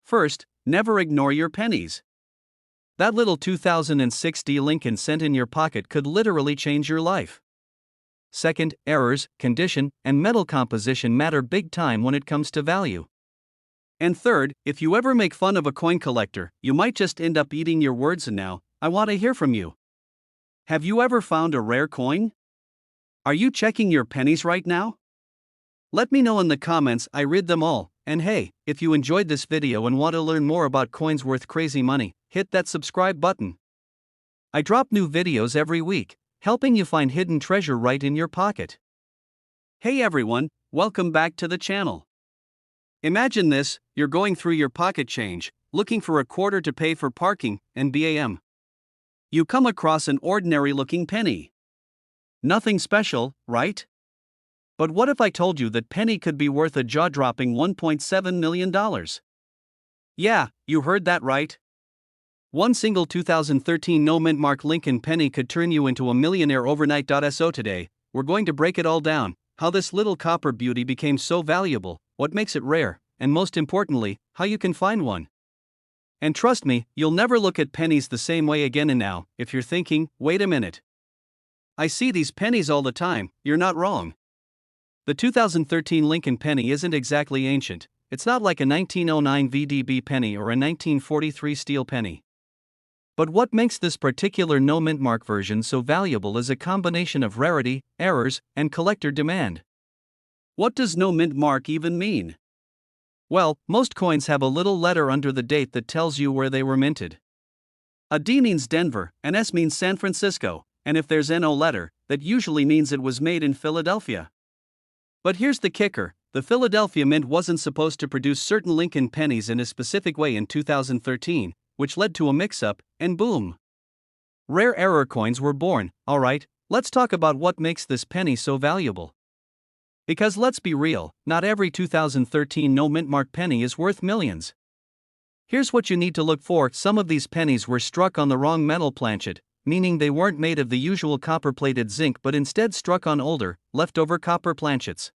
First, never ignore your pennies. That little 2006 Lincoln cent in your pocket could literally change your life. Second, errors, condition, and metal composition matter big time when it comes to value. And third, if you ever make fun of a coin collector, you might just end up eating your words. And now, I want to hear from you. Have you ever found a rare coin? Are you checking your pennies right now? Let me know in the comments. I read them all. And hey, if you enjoyed this video and want to learn more about coins worth crazy money, hit that subscribe button. I drop new videos every week, helping you find hidden treasure right in your pocket. Hey everyone, welcome back to the channel. Imagine this: you're going through your pocket change, looking for a quarter to pay for parking, and bam! You come across an ordinary looking penny. Nothing special, right? But what if I told you that penny could be worth a jaw-dropping $1.7 million? Yeah, you heard that right. One single 2013 no-mint mark Lincoln penny could turn you into a millionaire overnight. So today, we're going to break it all down, how this little copper beauty became so valuable, what makes it rare, and most importantly, how you can find one. And trust me, you'll never look at pennies the same way again. And now, if you're thinking, wait a minute, I see these pennies all the time, you're not wrong. The 2013 Lincoln penny isn't exactly ancient. It's not like a 1909 VDB penny or a 1943 steel penny. But what makes this particular no-mint mark version so valuable is a combination of rarity, errors, and collector demand. What does no-mint mark even mean? Well, most coins have a little letter under the date that tells you where they were minted. A D means Denver, an S means San Francisco, and if there's NO letter, that usually means it was made in Philadelphia. But here's the kicker, the Philadelphia Mint wasn't supposed to produce certain Lincoln pennies in a specific way in 2013, which led to a mix-up, and boom! Rare error coins were born. Alright, let's talk about what makes this penny so valuable. Because let's be real, not every 2013 no-mint mark penny is worth millions. Here's what you need to look for. Some of these pennies were struck on the wrong metal planchet, meaning they weren't made of the usual copper-plated zinc but instead struck on older, leftover copper planchets.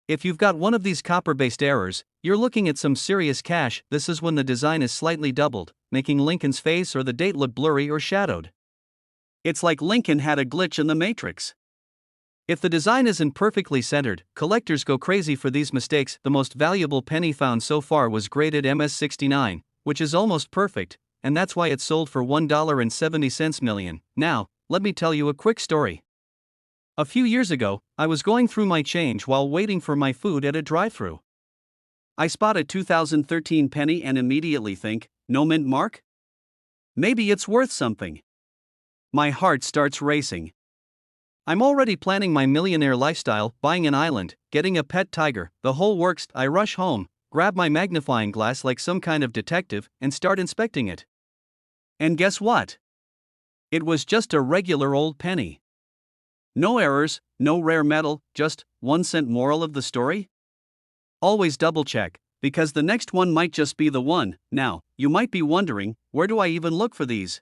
If you've got one of these copper-based errors, you're looking at some serious cash. This is when the design is slightly doubled, making Lincoln's face or the date look blurry or shadowed. It's like Lincoln had a glitch in the matrix. If the design isn't perfectly centered, collectors go crazy for these mistakes. The most valuable penny found so far was graded MS69, which is almost perfect, and that's why it sold for $1.70 million. Now, let me tell you a quick story. A few years ago, I was going through my change while waiting for my food at a drive-thru. I spot a 2013 penny and immediately think, no-mint mark? Maybe it's worth something. My heart starts racing. I'm already planning my millionaire lifestyle, buying an island, getting a pet tiger, the whole works. I rush home, grab my magnifying glass like some kind of detective, and start inspecting it. And guess what? It was just a regular old penny. No errors, no rare metal, just 1 cent. Moral of the story? Always double check, because the next one might just be the one. Now, you might be wondering, where do I even look for these?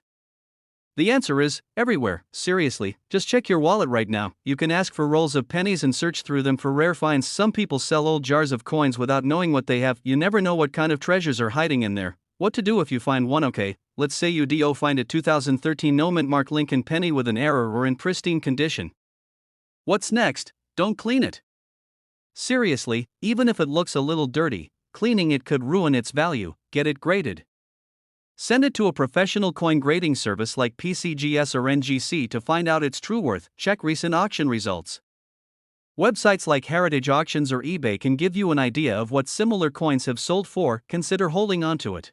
The answer is, everywhere. Seriously, just check your wallet right now. You can ask for rolls of pennies and search through them for rare finds. Some people sell old jars of coins without knowing what they have. You never know what kind of treasures are hiding in there. What to do if you find one? Okay, let's say you do find a 2013 no-mint mark Lincoln penny with an error or in pristine condition. What's next? Don't clean it. Seriously, even if it looks a little dirty, cleaning it could ruin its value. Get it graded. Send it to a professional coin grading service like PCGS or NGC to find out its true worth. Check recent auction results. Websites like Heritage Auctions or eBay can give you an idea of what similar coins have sold for. Consider holding on to it.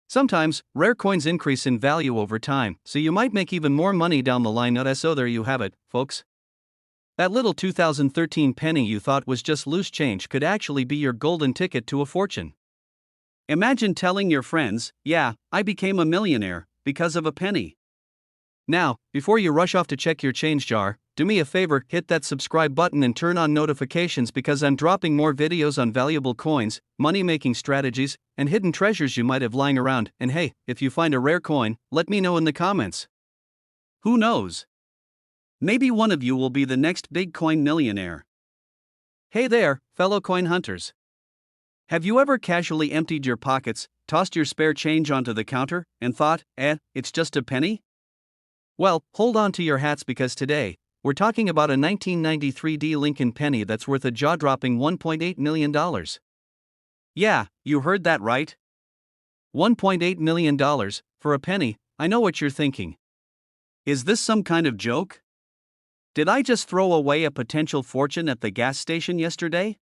Sometimes, rare coins increase in value over time, so you might make even more money down the line. So there you have it, folks. That little 2013 penny you thought was just loose change could actually be your golden ticket to a fortune. Imagine telling your friends, yeah, I became a millionaire because of a penny. Now, before you rush off to check your change jar, do me a favor, hit that subscribe button and turn on notifications because I'm dropping more videos on valuable coins, money-making strategies, and hidden treasures you might have lying around. And hey, if you find a rare coin, let me know in the comments. Who knows? Maybe one of you will be the next big coin millionaire. Hey there, fellow coin hunters. Have you ever casually emptied your pockets, tossed your spare change onto the counter, and thought, it's just a penny? Well, hold on to your hats because today, we're talking about a 1993 D Lincoln penny that's worth a jaw-dropping $1.8 million. Yeah, you heard that right. $1.8 million, for a penny. I know what you're thinking. Is this some kind of joke? Did I just throw away a potential fortune at the gas station yesterday?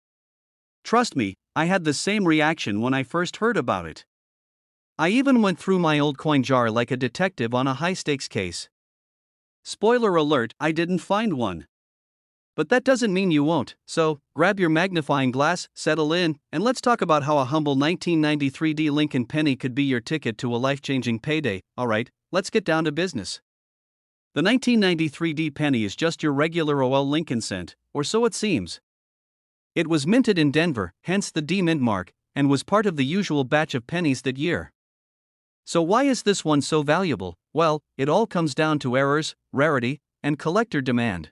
Trust me, I had the same reaction when I first heard about it. I even went through my old coin jar like a detective on a high-stakes case. Spoiler alert, I didn't find one. But that doesn't mean you won't, so grab your magnifying glass, settle in, and let's talk about how a humble 1993 D Lincoln penny could be your ticket to a life-changing payday. Alright, let's get down to business. The 1993 D penny is just your regular OL Lincoln cent, or so it seems. It was minted in Denver, hence the D mint mark, and was part of the usual batch of pennies that year. So why is this one so valuable? Well, it all comes down to errors, rarity, and collector demand.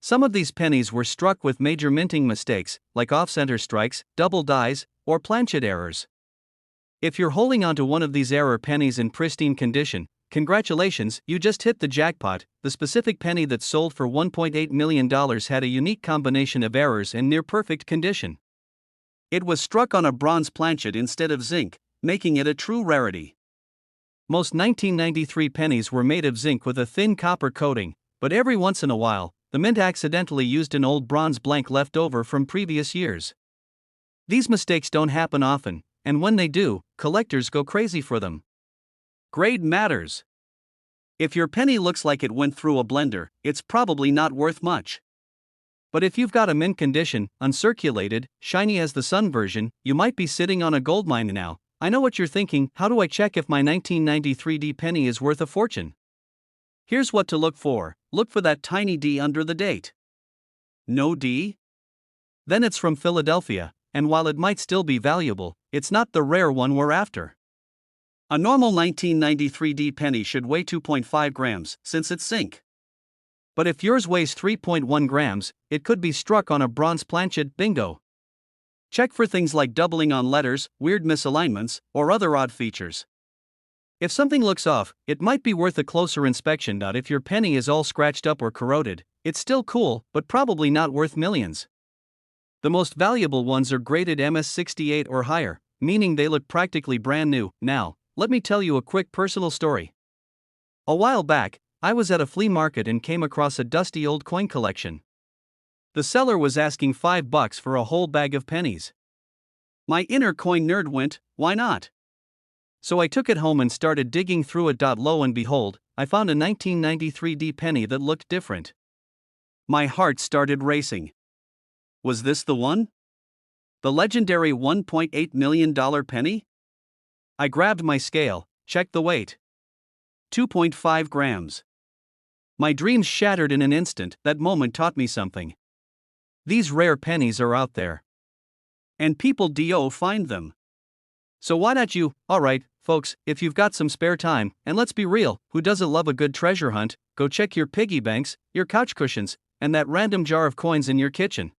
Some of these pennies were struck with major minting mistakes, like off-center strikes, double dies, or planchet errors. If you're holding onto one of these error pennies in pristine condition, congratulations, you just hit the jackpot. The specific penny that sold for $1.8 million had a unique combination of errors and near-perfect condition. It was struck on a bronze planchet instead of zinc, making it a true rarity. Most 1993 pennies were made of zinc with a thin copper coating, but every once in a while, the mint accidentally used an old bronze blank left over from previous years. These mistakes don't happen often, and when they do, collectors go crazy for them. Grade matters. If your penny looks like it went through a blender, it's probably not worth much. But if you've got a mint condition, uncirculated, shiny as the sun version, you might be sitting on a goldmine now. I know what you're thinking, how do I check if my 1993 D penny is worth a fortune? Here's what to look for. Look for that tiny D under the date. No D? Then it's from Philadelphia, and while it might still be valuable, it's not the rare one we're after. A normal 1993 D penny should weigh 2.5 grams, since it's zinc. But if yours weighs 3.1 grams, it could be struck on a bronze planchet. Bingo. Check for things like doubling on letters, weird misalignments, or other odd features. If something looks off, it might be worth a closer inspection. If your penny is all scratched up or corroded, it's still cool, but probably not worth millions. The most valuable ones are graded MS68 or higher, meaning they look practically brand new. Now, let me tell you a quick personal story. A while back, I was at a flea market and came across a dusty old coin collection. The seller was asking $5 for a whole bag of pennies. My inner coin nerd went, why not? So I took it home and started digging through it. Lo and behold, I found a 1993 D penny that looked different. My heart started racing. Was this the one? The legendary $1.8 million penny? I grabbed my scale, checked the weight. 2.5 grams. My dreams shattered in an instant. That moment taught me something. These rare pennies are out there. And people do find them. So why not you? Alright, folks, if you've got some spare time, and let's be real, who doesn't love a good treasure hunt, go check your piggy banks, your couch cushions, and that random jar of coins in your kitchen.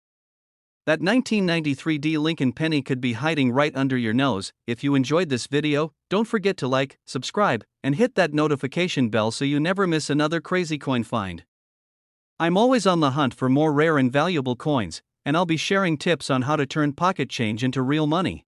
That 1993 D Lincoln penny could be hiding right under your nose. If you enjoyed this video, don't forget to like, subscribe, and hit that notification bell so you never miss another crazy coin find. I'm always on the hunt for more rare and valuable coins, and I'll be sharing tips on how to turn pocket change into real money.